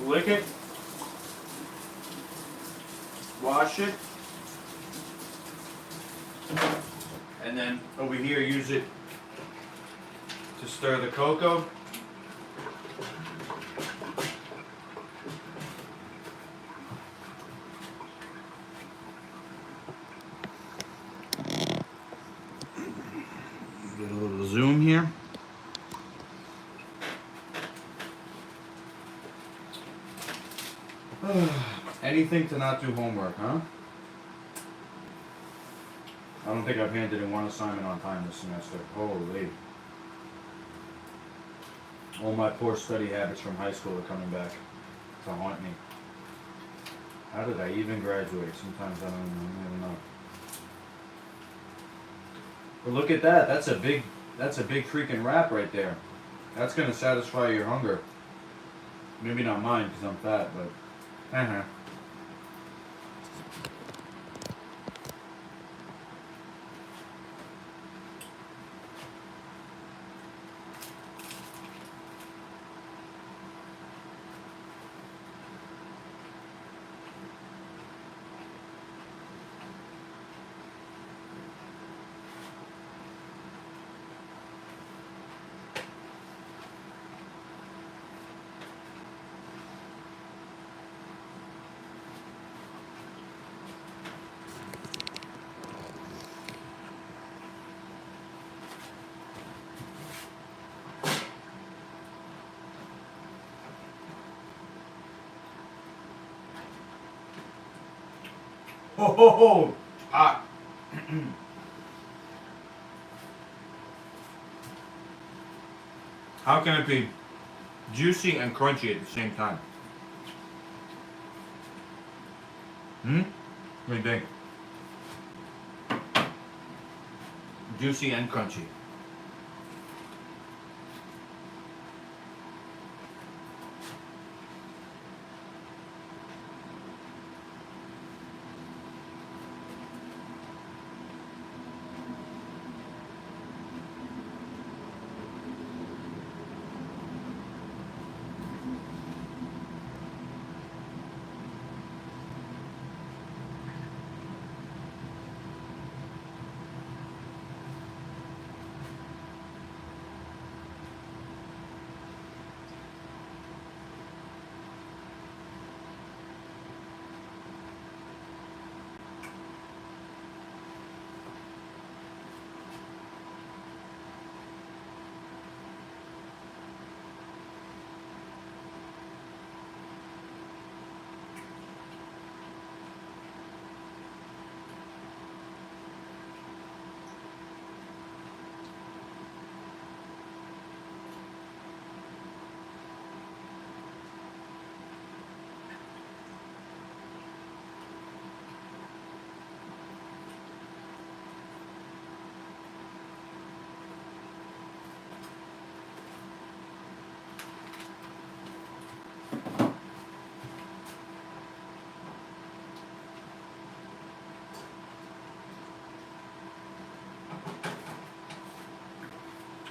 Lick it. Wash it. And then over here, use it to stir the cocoa. Get a little zoom here. Anything to not do homework, huh? I don't think I've handed in one assignment on time this semester. Holy. All my poor study habits from high school are coming back to haunt me. How did I even graduate? Sometimes I don't even know. But look at that. That's a big freaking wrap right there. That's gonna satisfy your hunger. Maybe not mine because I'm fat, but ho, hot. How can it be juicy and crunchy at the same time? What do you think? Juicy and crunchy.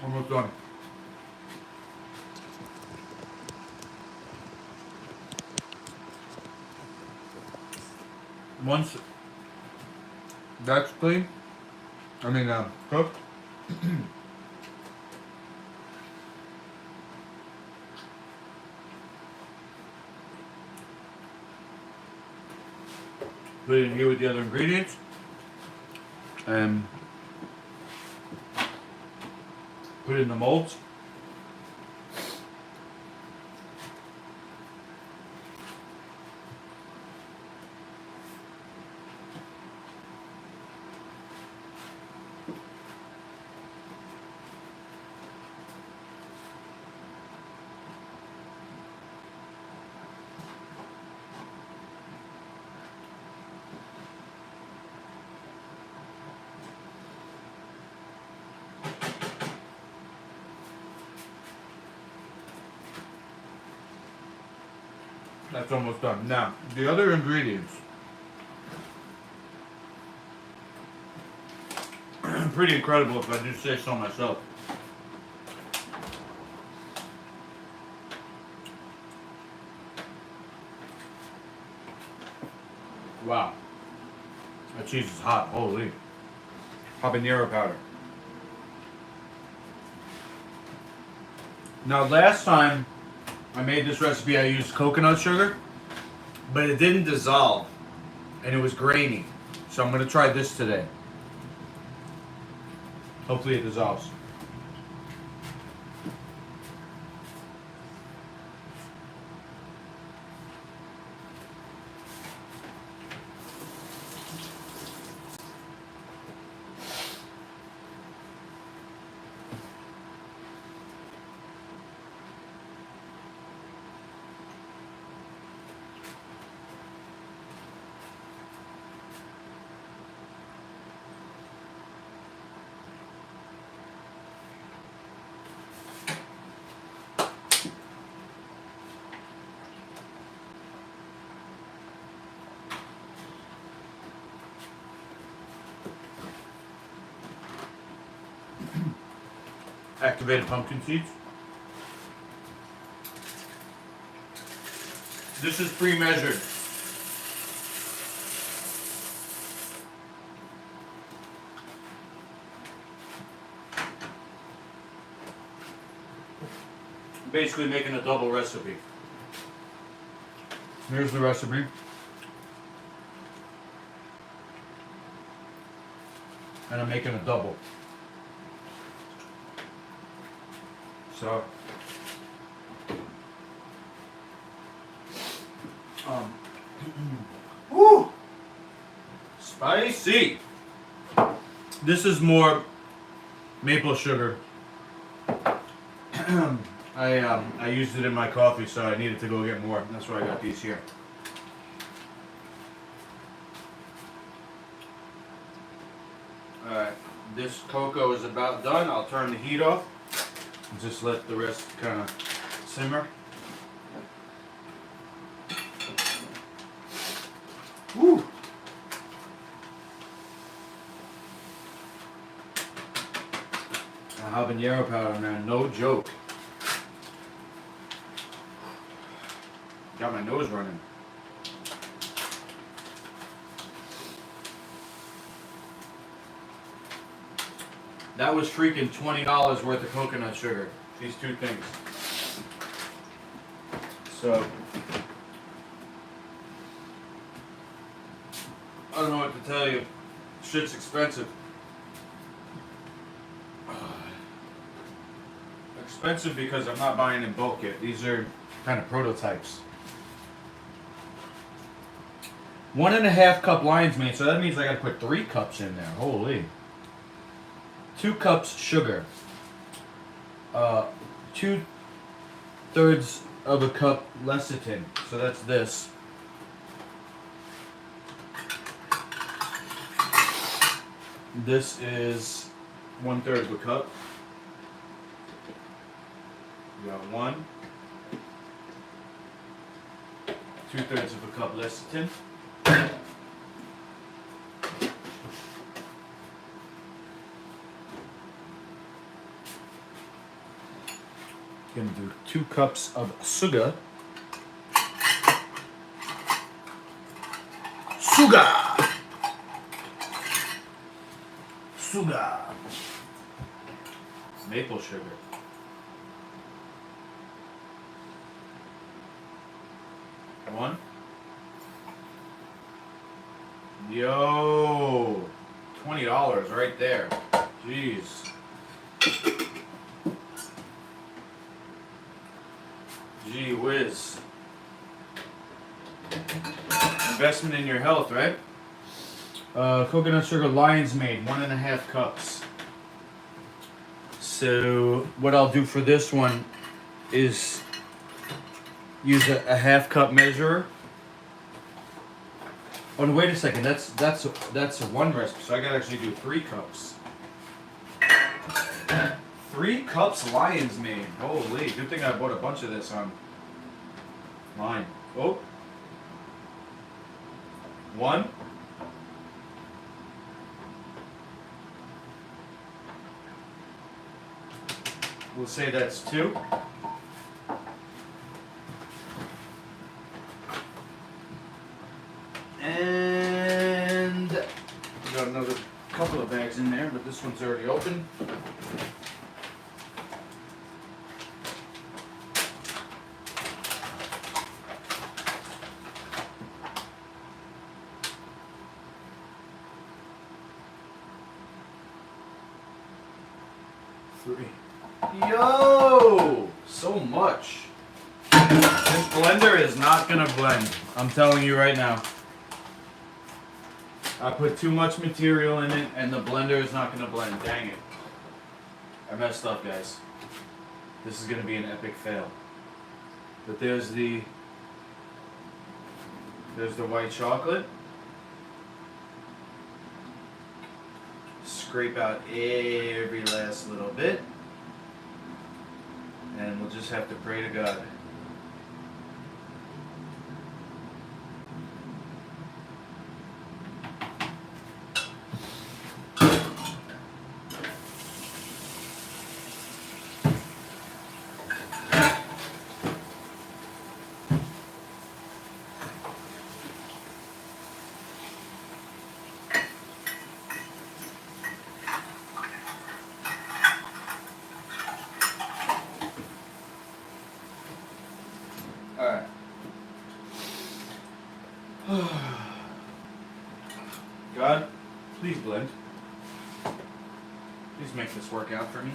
Almost done. Once that's clean, cooked, put it in here with the other ingredients, and put it in the molds. That's almost done. Now, the other ingredients. Pretty incredible if I do say so myself. Wow. That cheese is hot. Holy. Habanero powder. Now, last time I made this recipe, I used coconut sugar, but it didn't dissolve, and it was grainy. So I'm going to try this today. Hopefully it dissolves. Activated pumpkin seeds. This is pre-measured. Basically making a double recipe. Here's the recipe. And I'm making a double. So, woo, spicy. This is more maple sugar. I used it in my coffee, so I needed to go get more. That's why I got these here. All right, this cocoa is about done. I'll turn the heat off. Just let the rest kind of simmer. Woo! Habanero powder, man, no joke. Got my nose running. That was freaking $20 worth of coconut sugar. These two things. So, I don't know what to tell you. Shit's expensive. Expensive because I'm not buying in bulk yet. These are kind of prototypes. 1.5 cup lion's mane, so that means I gotta put 3 cups in there. Holy. 2 cups sugar. 2/3 of a cup lecithin. So that's this. This is 1/3 of a cup. We got 1. 2/3 of a cup lecithin. Gonna do 2 cups of sugar. Sugar. Maple sugar. One. Yo, $20 right there. Jeez. Gee whiz. Investment in your health, right? Coconut sugar lion's mane, 1.5 cups. So what I'll do for this one is use a 1/2 cup measure. Oh no, wait a second. That's a 1 recipe, so I gotta actually do 3 cups. 3 cups lion's mane. Holy, good thing I bought a bunch of this online. Oh. One. We'll say that's two. And we got another couple of bags in there, but this one's already open. Three. Yo! So much. This blender is not gonna blend. I'm telling you right now. I put too much material in it and the blender is not gonna blend. Dang it. I messed up, guys. This is gonna be an epic fail. But there's the white chocolate. Scrape out every last little bit. And we'll just have to pray to God. Alright. God, please blend. Please make this work out for me.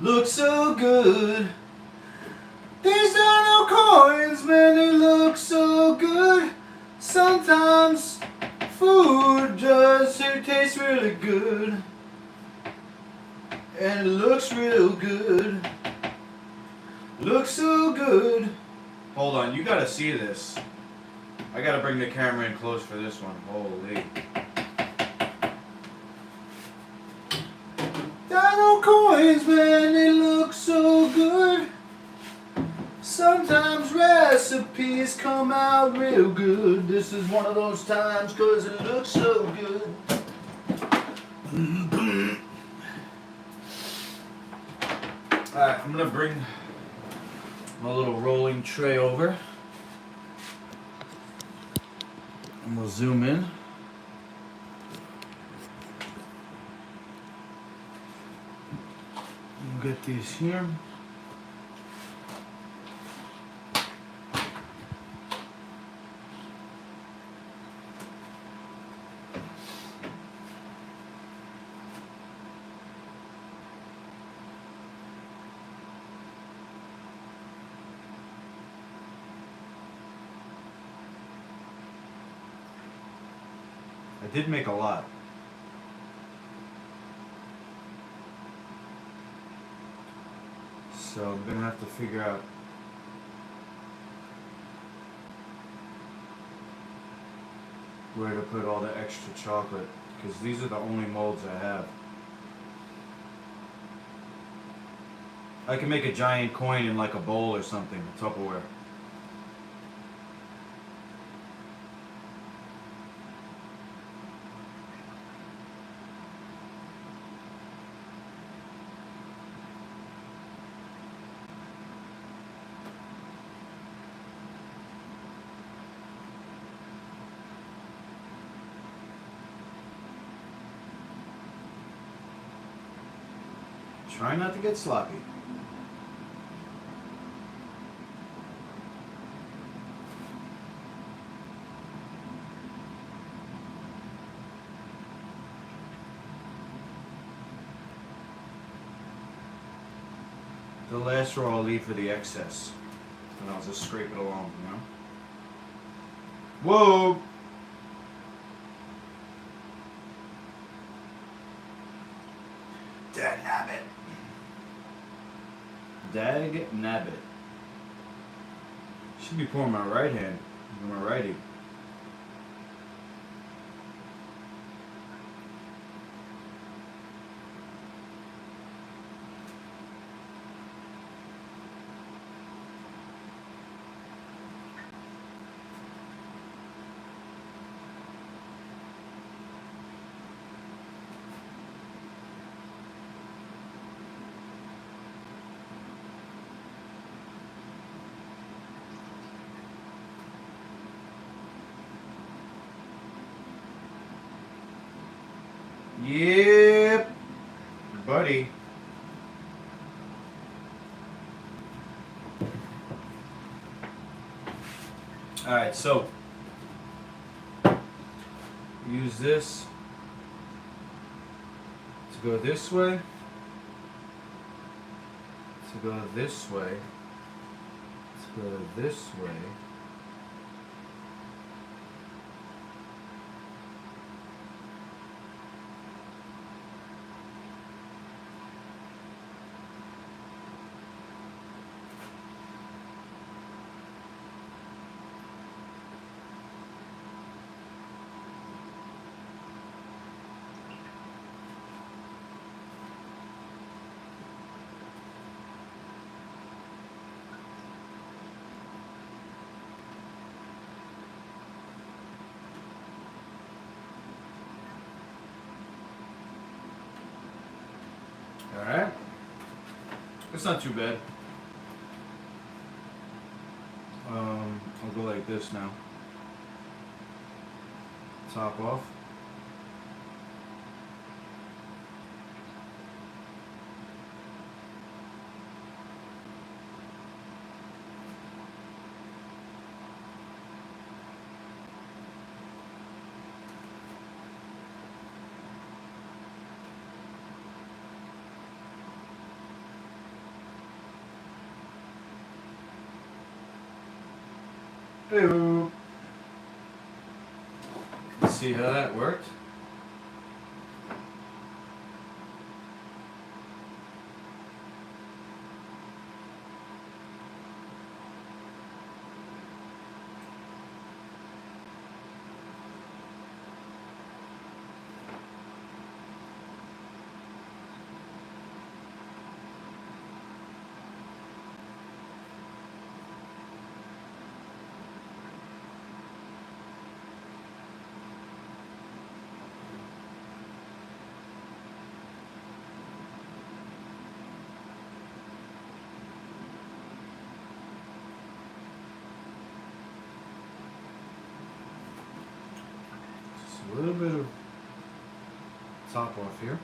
Look so good. These are no coins, man, they look so good. Sometimes food just tastes really good. And it looks real good. Looks so good. Hold on, you gotta see this. I gotta bring the camera in close for this one. Holy. Dino coins, man, they look so good. Sometimes recipes come out real good. This is one of those times 'cause it looks so good. Alright, I'm gonna bring my little rolling tray over. And we'll zoom in. We'll get these here. did make a lot. So I'm gonna have to figure out where to put all the extra chocolate, because these are the only molds I have. I can make a giant coin in like a bowl or something, a Tupperware. Try not to get sloppy. The last row I'll leave for the excess, and I'll just scrape it along, you know? Whoa! Dag nabbit. Dag nabbit. Should be pouring my right hand, my righty. Yep, buddy. All right, so use this to go this way, to go this way, to go this way. Alright. It's not too bad. I'll go like this now. Top off. Hello. Let's see how that worked. A little bit of top off here.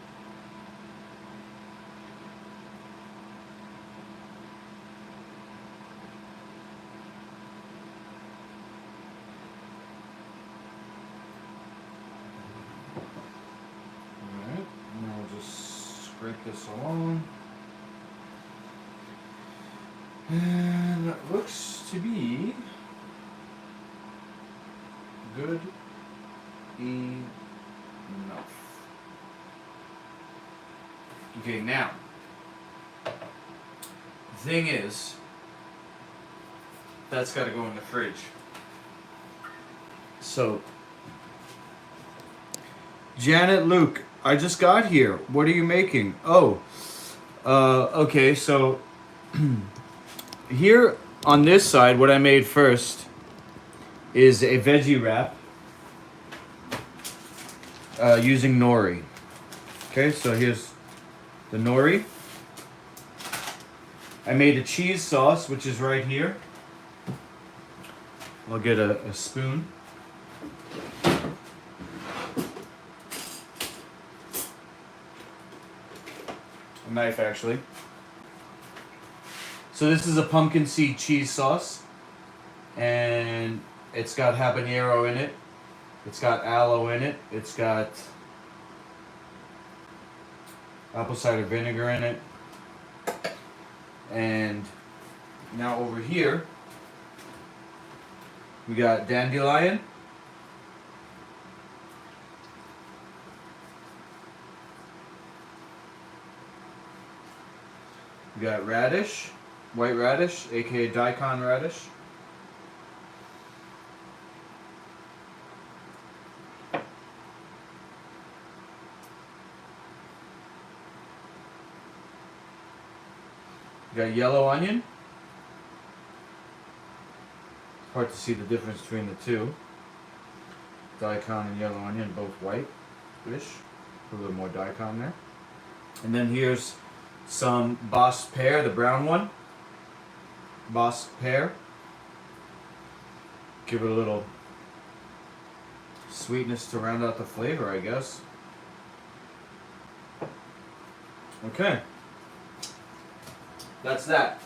Alright, and I'll just scrape this along. And that looks to be good enough. Okay, now, the thing is, that's got to go in the fridge. So, Janet, Luke, I just got here. What are you making? Oh, okay, so here on this side, what I made first is a veggie wrap using nori. Okay, so here's the nori. I made a cheese sauce, which is right here. I'll get a spoon. A knife, actually. So this is a pumpkin seed cheese sauce. And it's got habanero in it. It's got aloe in it. It's got apple cider vinegar in it. And now over here, we got dandelion. We got radish, white radish, aka daikon radish. We got yellow onion. Hard to see the difference between the two. Daikon and yellow onion, both white-ish. A little more daikon there. And then here's some boss pear, the brown one. Boss pear. Give it a little sweetness to round out the flavor, I guess. Okay. That's that.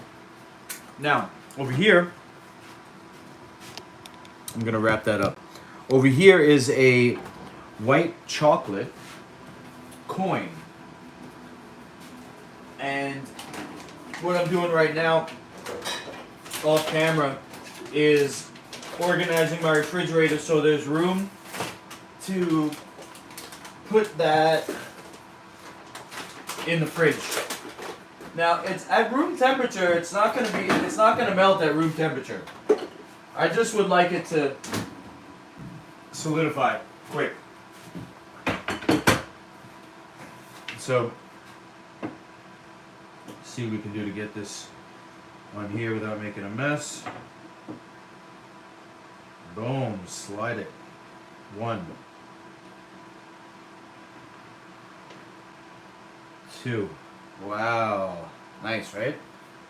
Now, over here, I'm going to wrap that up. Over here is a white chocolate coin. And what I'm doing right now, off camera, is organizing my refrigerator so there's room to put that in the fridge. Now it's at room temperature. It's not gonna melt at room temperature. I just would like it to solidify quick. So, see what we can do to get this on here without making a mess. Boom, slide it. 1, 2. Wow, nice, right?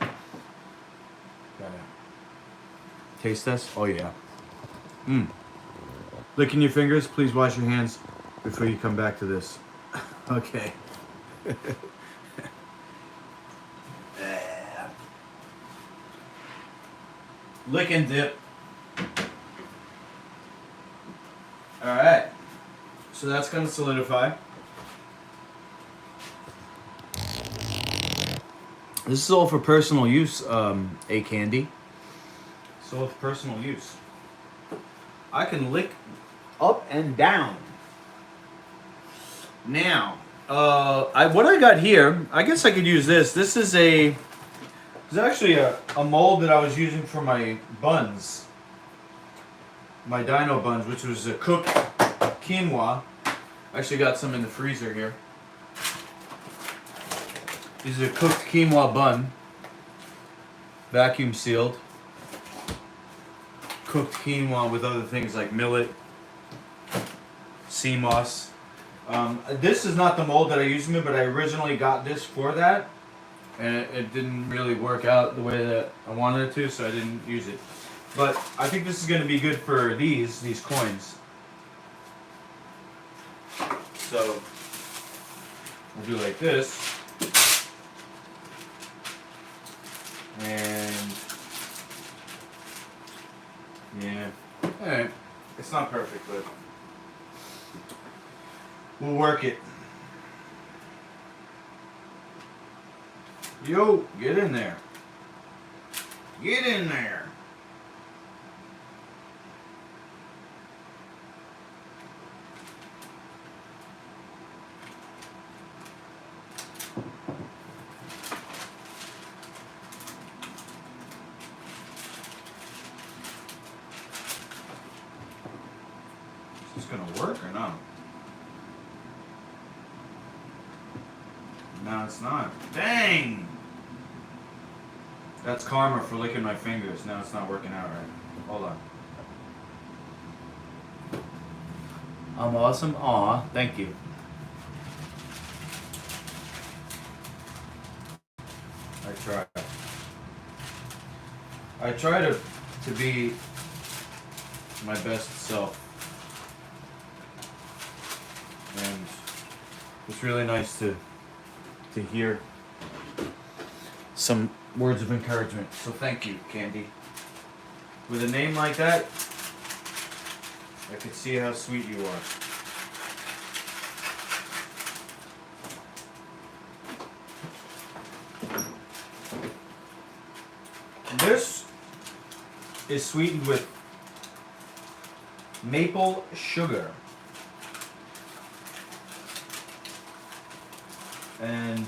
Gotta taste this. Oh yeah. Licking your fingers. Please wash your hands before you come back to this. Okay. Lick and dip. Alright. So that's going to solidify. This is all for personal use, A Candy. It's all for personal use. I can lick up and down. Now, what I got here, I guess I could use this. This is it's actually a mold that I was using for my buns. My dino buns, which was a cooked quinoa. I actually got some in the freezer here. This is a cooked quinoa bun. Vacuum sealed. Cooked quinoa with other things like millet, sea moss. This is not the mold that I used in it, but I originally got this for that. And it didn't really work out the way that I wanted it to, so I didn't use it. But I think this is going to be good for these coins. So, we'll do like this. And, yeah, alright. It's not perfect, but we'll work it. Yo, get in there. Get in there. this gonna work or not? No, it's not. Dang! That's karma for licking my fingers. Now it's not working out right. Hold on. I'm awesome. Aw, thank you. I try to be my best self. And it's really nice to hear some words of encouragement. So thank you, Candy. With a name like that, I could see how sweet you are. This is sweetened with maple sugar. And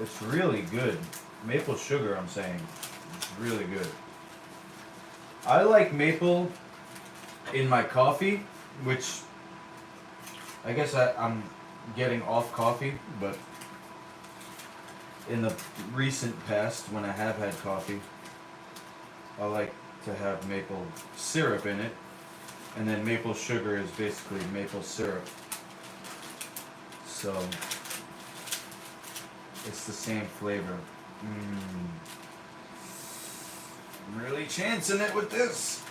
it's really good. Maple sugar, I'm saying. It's really good. I like maple in my coffee, which I guess I'm getting off coffee, but in the recent past, when I have had coffee, I like to have maple syrup in it, and then maple sugar is basically maple syrup. So it's the same flavor. I'm really chancing it with this.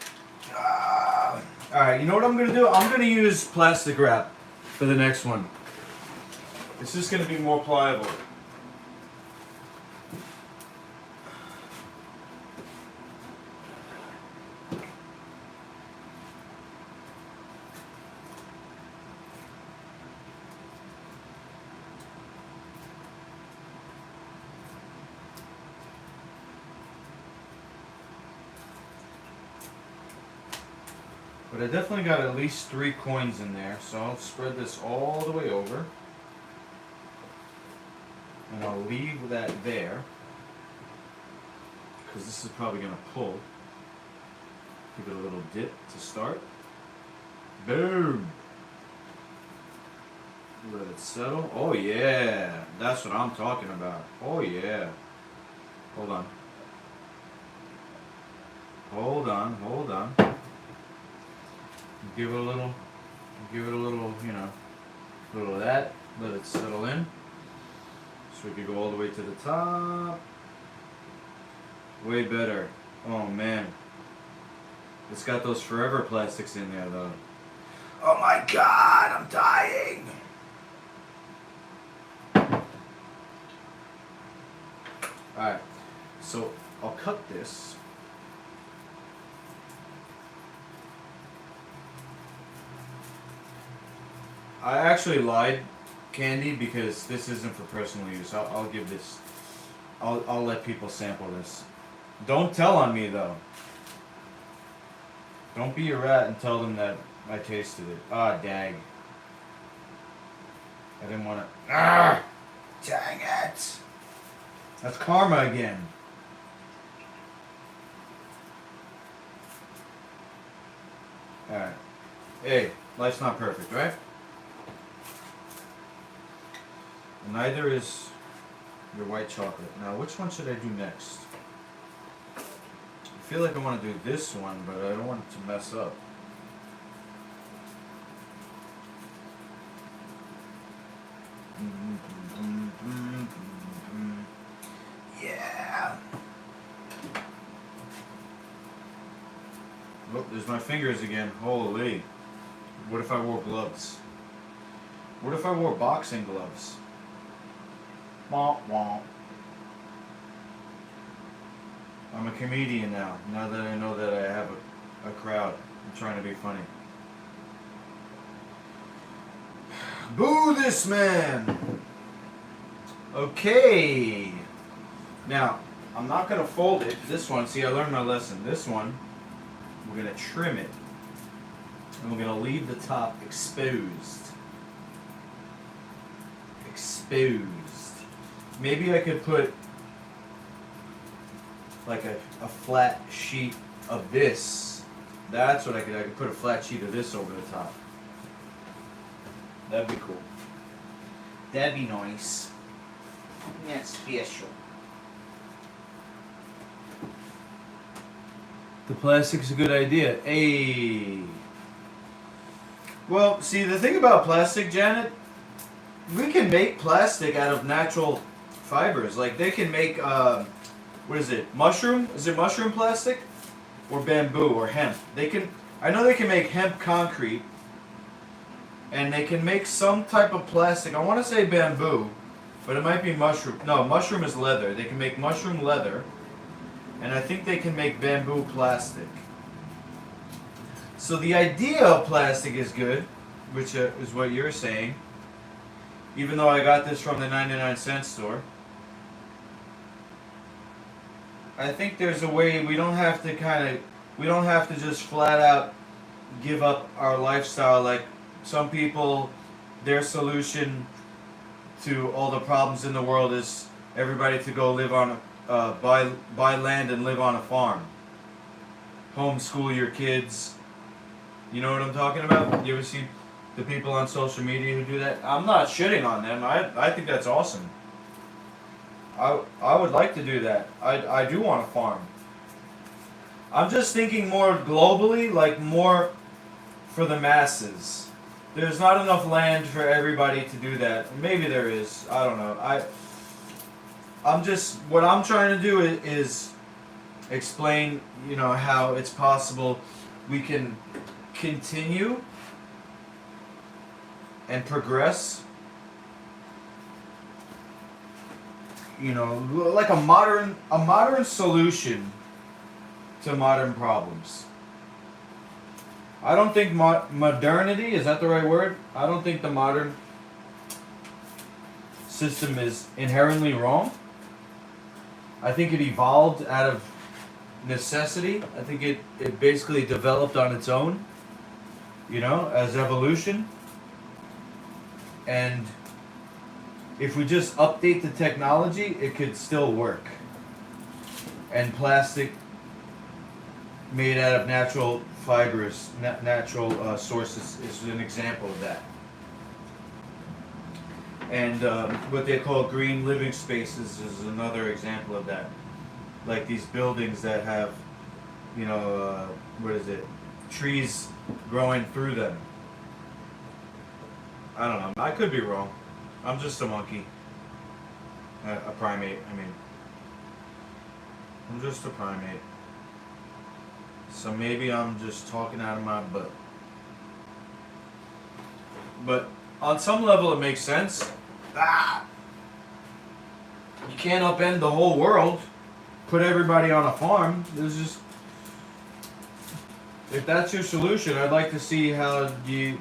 Alright, you know what I'm going to do? I'm going to use plastic wrap for the next one. It's just going to be more pliable. But I definitely got at least 3 coins in there, so I'll spread this all the way over. And I'll leave that there, because this is probably going to pull. Give it a little dip to start. Boom! Let it settle. Oh yeah! That's what I'm talking about. Oh yeah. Hold on. Hold on. Give it a little, you know, a little of that, let it settle in. So we could go all the way to the top. Way better. Oh man. It's got those forever plastics in there though. Oh my god, I'm dying! Alright, so I'll cut this. I actually lied, Candy, because this isn't for personal use. I'll give this. I'll let people sample this. Don't tell on me though. Don't be a rat and tell them that I tasted it. Ah, dag. I didn't want to. Ah, dang it! That's karma again. All right. Hey, life's not perfect, right? Neither is your white chocolate. Now, which one should I do next? I feel like I want to do this one, but I don't want it to mess up. Yeah! Oh, there's my fingers again. Holy. What if I wore gloves? What if I wore boxing gloves? Womp womp. I'm a comedian now that I know that I have a crowd. I'm trying to be funny. Boo this man! Okay. Now, I'm not going to fold it. This one, see, I learned my lesson. This one, we're going to trim it. And we're going to leave the top exposed. Exposed. Maybe I could put like a flat sheet of this That's what I could put a flat sheet of this over the top. That'd be cool. That'd be nice. That's special. The plastic's a good idea. Hey. Well, see, the thing about plastic, Janet, we can make plastic out of natural fibers. Like, they can make, what is it, mushroom? Is it mushroom plastic? Or bamboo, or hemp. I know they can make hemp concrete, and they can make some type of plastic. I want to say bamboo, but it might be mushroom. No, mushroom is leather. They can make mushroom leather, and I think they can make bamboo plastic. So the idea of plastic is good, which is what you're saying, even though I got this from the 99-cent store. I think there's a way we don't have to just flat out give up our lifestyle. Like some people, their solution to all the problems in the world is everybody to go live on buy land and live on a farm. Homeschool your kids. You know what I'm talking about? You ever see the people on social media who do that? I'm not shitting on them. I think that's awesome. I would like to do that. I do want a farm. I'm just thinking more globally, like more for the masses. There's not enough land for everybody to do that. Maybe there is. I don't know. What I'm trying to do is explain, how it's possible we can continue and progress. Like a modern solution to modern problems. I don't think modernity, is that the right word? I don't think the modern system is inherently wrong. I think it evolved out of necessity. I think it basically developed on its own, as evolution. And if we just update the technology, it could still work. And plastic made out of natural fibers, natural sources is an example of that. And what they call green living spaces is another example of that. Like these buildings that have, trees growing through them. I don't know. I could be wrong. I'm just a monkey. A primate, I'm just a primate. So maybe I'm just talking out of my butt. But on some level it makes sense. You can't upend the whole world. Put everybody on a farm. If that's your solution, I'd like to see how you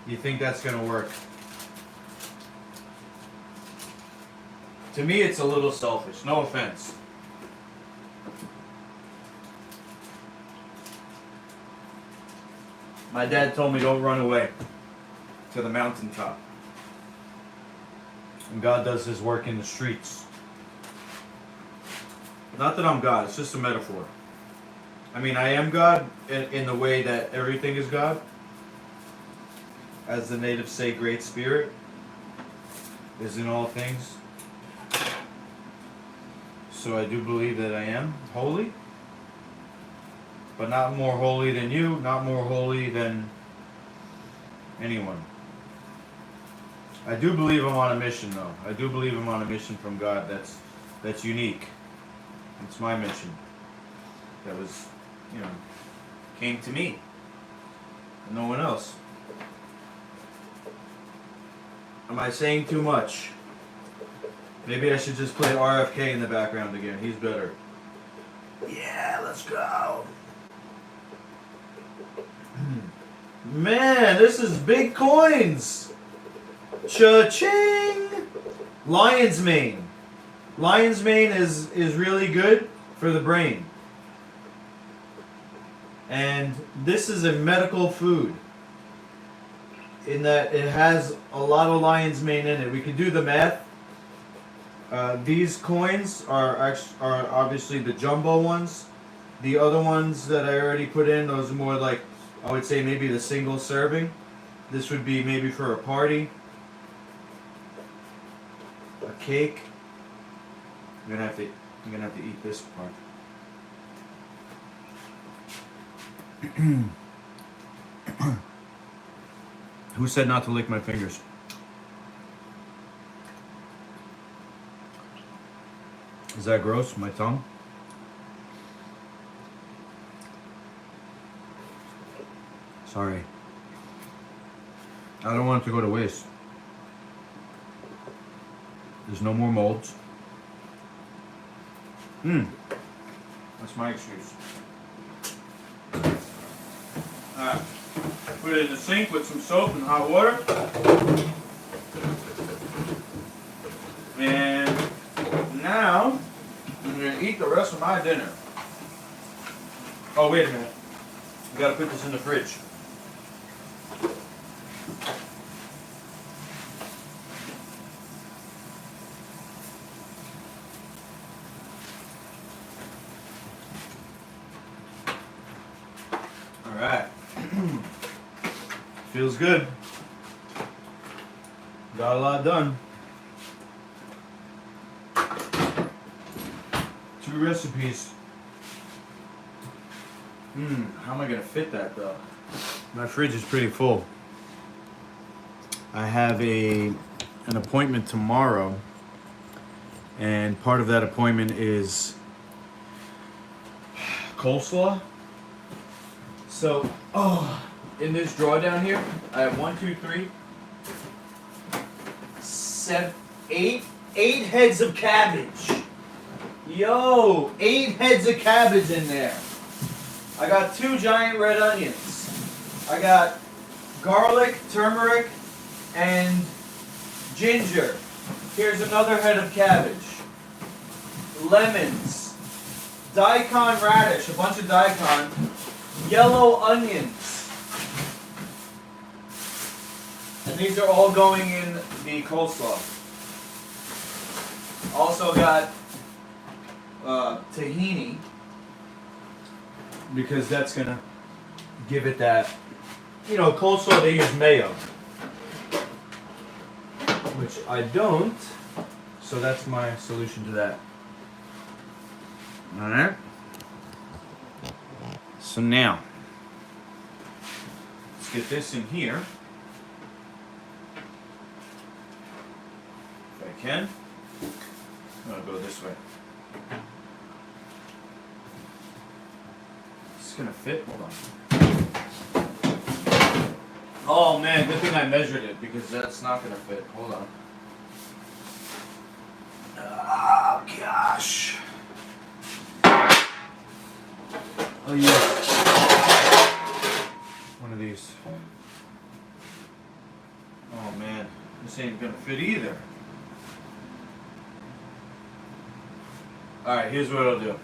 think that's going to work. To me, it's a little selfish. No offense. My dad told me don't run away to the mountaintop. And God does his work in the streets. Not that I'm God, it's just a metaphor. I am God in the way that everything is God. As the natives say, Great Spirit is in all things. So I do believe that I am holy. But not more holy than you, not more holy than anyone. I do believe I'm on a mission, though. I do believe I'm on a mission from God that's unique. It's my mission. That was, came to me. And no one else. Am I saying too much? Maybe I should just play RFK in the background again. He's better. Yeah, let's go. Man, this is big coins. Cha-ching! Lion's mane. Lion's mane is really good for the brain. And this is a medical food. In that it has a lot of lion's mane in it. We can do the math. These coins are obviously the jumbo ones. The other ones that I already put in, those are more like, I would say maybe the single serving. This would be maybe for a party, a cake. I'm gonna have to eat this part. Who said not to lick my fingers? Is that gross? My tongue? Sorry. I don't want it to go to waste. There's no more molds. That's my excuse. Alright. Put it in the sink with some soap and hot water. And now I'm gonna eat the rest of my dinner. Oh, wait a minute. We gotta put this in the fridge. Alright. Feels good. Got a lot done. 2 recipes. How am I gonna fit that though? My fridge is pretty full. I have an appointment tomorrow, and part of that appointment is coleslaw. So, in this drawer down here, I have 1, 2, 3, 7, 8 heads of cabbage. Yo, 8 heads of cabbage in there. I got 2 giant red onions. I got garlic, turmeric, and ginger. Here's another head of cabbage. Lemons, daikon radish, a bunch of daikon, yellow onions. And these are all going in the coleslaw. Also got tahini, because that's gonna give it that, coleslaw they use mayo, which I don't, so that's my solution to that. Alright. So now, let's get this in here. If I can. I'm gonna go this way. It's gonna fit. Hold on. Oh man, good thing I measured it, because that's not gonna fit. Hold on. Oh gosh. Oh yeah. One of these. Oh man, this ain't gonna fit either. Alright, here's what I'll do.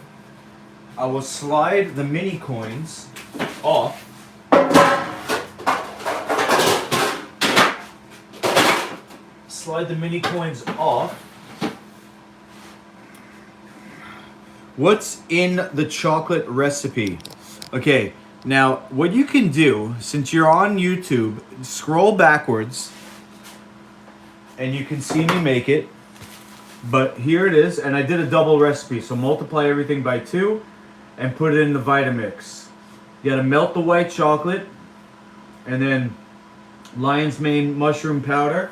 I will slide the mini coins off. Slide the mini coins off. What's in the chocolate recipe? Okay, now what you can do, since you're on YouTube, scroll backwards and you can see me make it. But here it is, and I did a double recipe, so multiply everything by 2 and put it in the Vitamix. You gotta melt the white chocolate, and then lion's mane mushroom powder.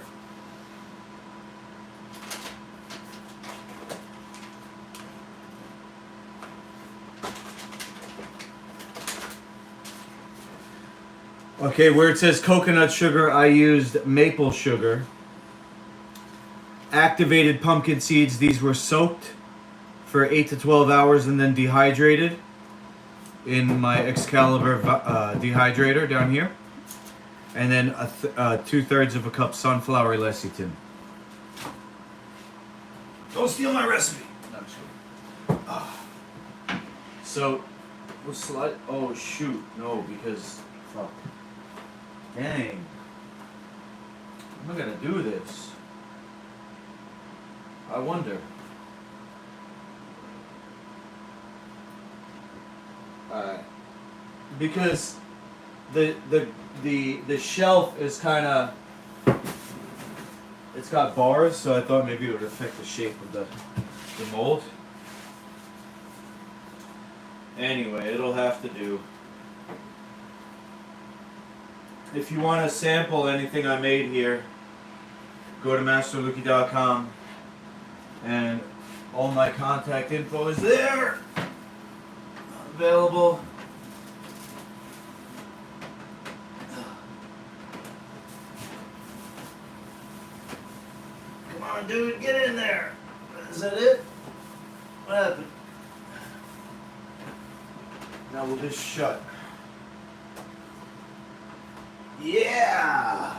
Okay, where it says coconut sugar, I used maple sugar. Activated pumpkin seeds, these were soaked for 8 to 12 hours and then dehydrated in my Excalibur dehydrator down here. And then 2/3 of a cup sunflower lecithin. Don't steal my recipe! No, I'm just kidding. So, we'll slide. Oh shoot, no, because fuck. Dang. I'm not gonna do this. I wonder. because the shelf is kind of, it's got bars, so I thought maybe it would affect the shape of the mold. Anyway, it'll have to do. If you want to sample anything I made here, go to masterluki.com and all my contact info is there, available. Come on, dude, get in there. Is that it? What happened? Now we'll just shut. Yeah!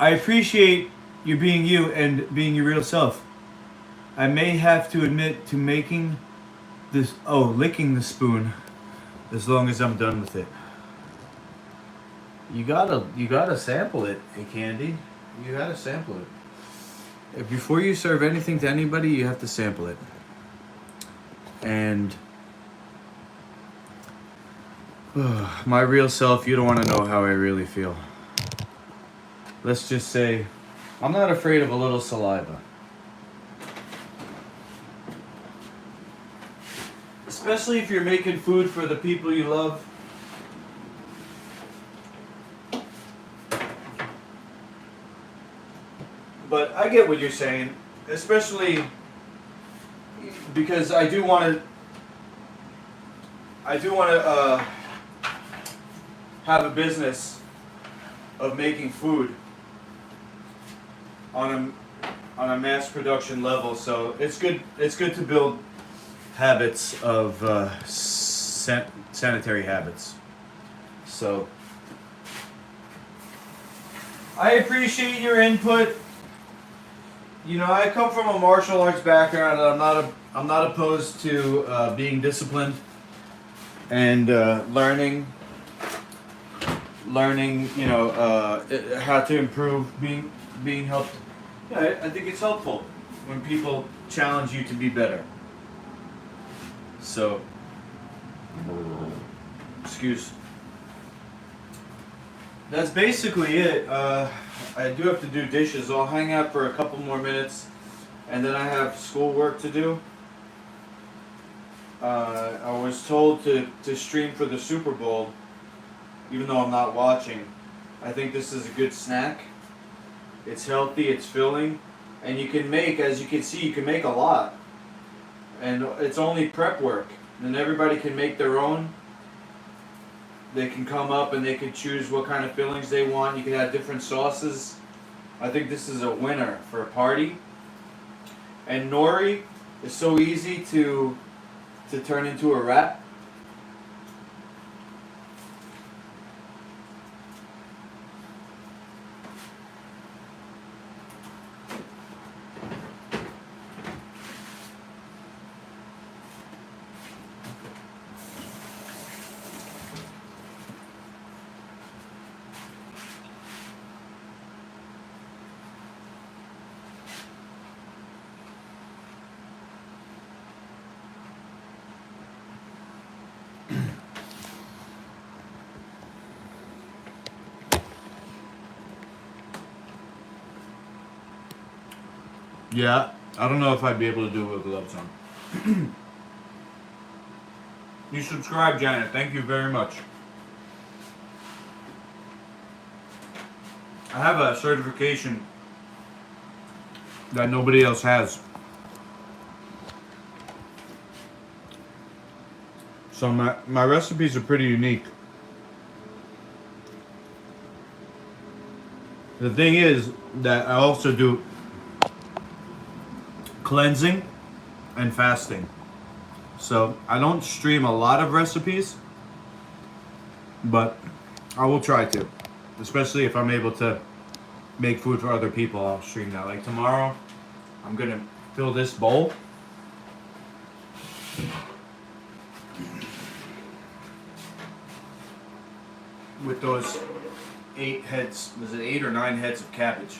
I appreciate you being you and being your real self. I may have to admit to making this, licking the spoon as long as I'm done with it. You gotta sample it, hey Candy. You gotta sample it. Before you serve anything to anybody, you have to sample it. And my real self, you don't want to know how I really feel. Let's just say, I'm not afraid of a little saliva. Especially if you're making food for the people you love. But I get what you're saying, especially because I do want to have a business of making food on a mass production level. So it's good to build habits of sanitary habits. So I appreciate your input. You know, I come from a martial arts background, and I'm not opposed to being disciplined and learning. You know, how to improve, being helped. Yeah, I think it's helpful when people challenge you to be better. So, excuse. That's basically it. I do have to do dishes. I'll hang out for a couple more minutes, and then I have schoolwork to do. I was told to stream for the Super Bowl, even though I'm not watching. I think this is a good snack. It's healthy, it's filling, and you can make, as you can see, you can make a lot. And it's only prep work. And everybody can make their own. They can come up and they can choose what kind of fillings they want. You can add different sauces. I think this is a winner for a party. And nori is so easy to turn into a wrap. Yeah, I don't know if I'd be able to do it with gloves on. You subscribe, Janet. Thank you very much. I have a certification that nobody else has. So my recipes are pretty unique. The thing is that I also do cleansing and fasting. So I don't stream a lot of recipes, but I will try to. Especially if I'm able to make food for other people, I'll stream that. Like tomorrow, I'm gonna fill this bowl. With those 8 heads, was it 8 or 9 heads of cabbage?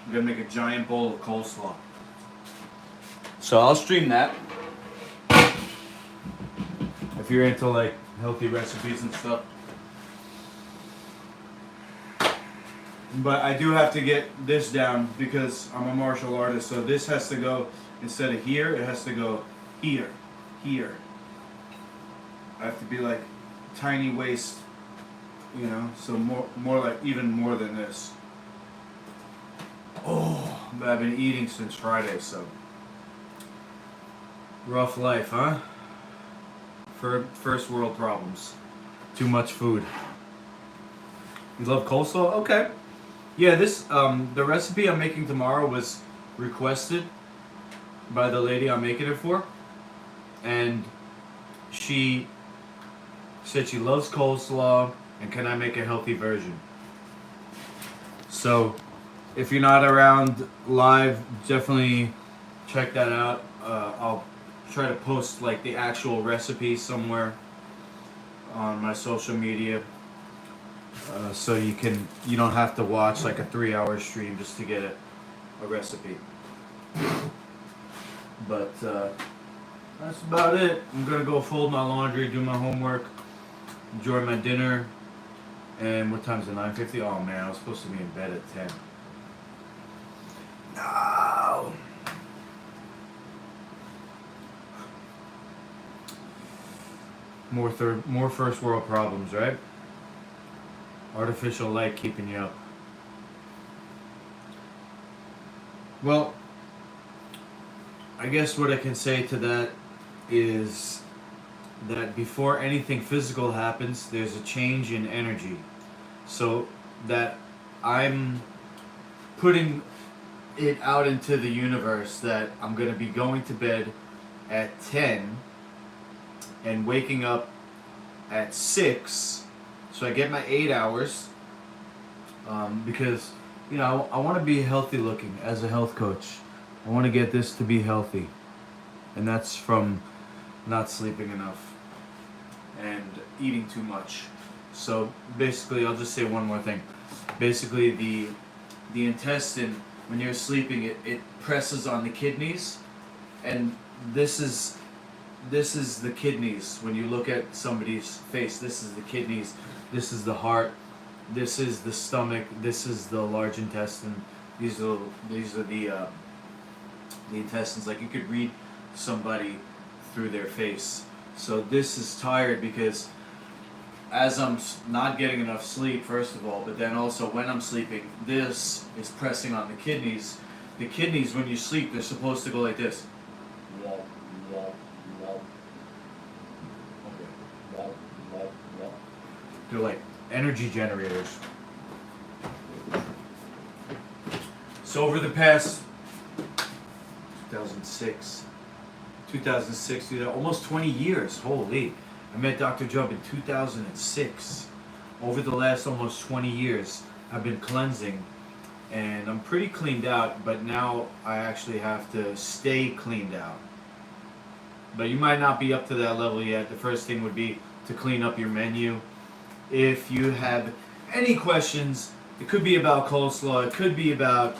I'm gonna make a giant bowl of coleslaw. So I'll stream that. if you're into like healthy recipes and stuff. But I do have to get this down because I'm a martial artist, so this has to go, instead of here, it has to go here, here. I have to be like tiny waist, you know, so more like even more than this. Oh, but I've been eating since Friday, so. Rough life, huh? First world problems. Too much food. You love coleslaw? Okay. Yeah, this the recipe I'm making tomorrow was requested by the lady I'm making it for, and she said she loves coleslaw and can I make a healthy version. So, if you're not around live, definitely check that out. I'll try to post like the actual recipe somewhere on my social media. So you don't have to watch like a 3-hour stream just to get a recipe. But that's about it. I'm gonna go fold my laundry, do my homework, enjoy my dinner. And what time is it? 9:50? Oh man, I was supposed to be in bed at 10. No. More first world problems, right? Artificial light keeping you up. Well, I guess what I can say to that is that before anything physical happens, there's a change in energy. So that I'm putting it out into the universe that I'm going to be going to bed at 10 and waking up at 6. So I get my 8 hours because, you know, I want to be healthy looking as a health coach. I want to get this to be healthy. And that's from not sleeping enough and eating too much. So basically, I'll just say one more thing. Basically, the intestine, when you're sleeping, it presses on the kidneys. And this is the kidneys. When you look at somebody's face, this is the kidneys. This is the heart, this is the stomach, this is the large intestine. These are the intestines. Like you could read somebody through their face. So this is tired because as I'm not getting enough sleep, first of all, but then also when I'm sleeping, this is pressing on the kidneys. The kidneys, when you sleep, they're supposed to go like this. They're like energy generators. So over the past 2006, almost 20 years, holy. I met Dr. Jubb in 2006. Over the last almost 20 years, I've been cleansing and I'm pretty cleaned out, but now I actually have to stay cleaned out. But you might not be up to that level yet. The first thing would be to clean up your menu. If you have any questions, it could be about coleslaw, it could be about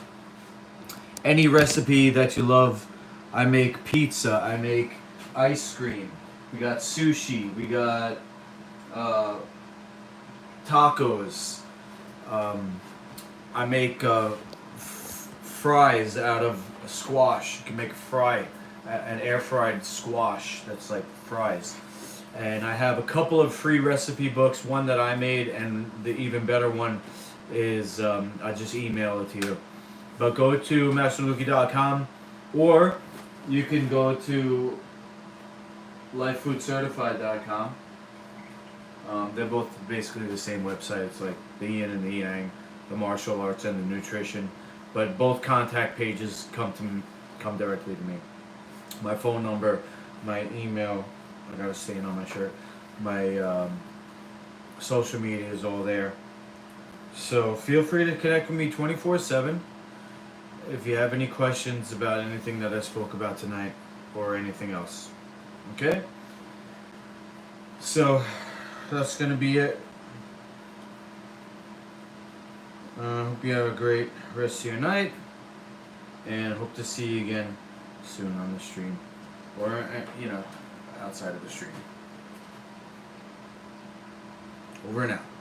any recipe that you love. I make pizza, I make ice cream, we got sushi, we got tacos, I make fries out of squash. You can make an air fried squash that's like fries. And I have a couple of free recipe books, one that I made, and the even better one is, I just email it to you. But go to masterluki.com, or you can go to lifefoodcertified.com. They're both basically the same website. It's like the yin and the yang, the martial arts and the nutrition. But both contact pages come directly to me. My phone number, my email, I got a stain on my shirt. My social media is all there. So feel free to connect with me 24/7 if you have any questions about anything that I spoke about tonight or anything else. Okay? So that's going to be it. Hope you have a great rest of your night, and hope to see you again soon on the stream, or outside of the stream. Over and out.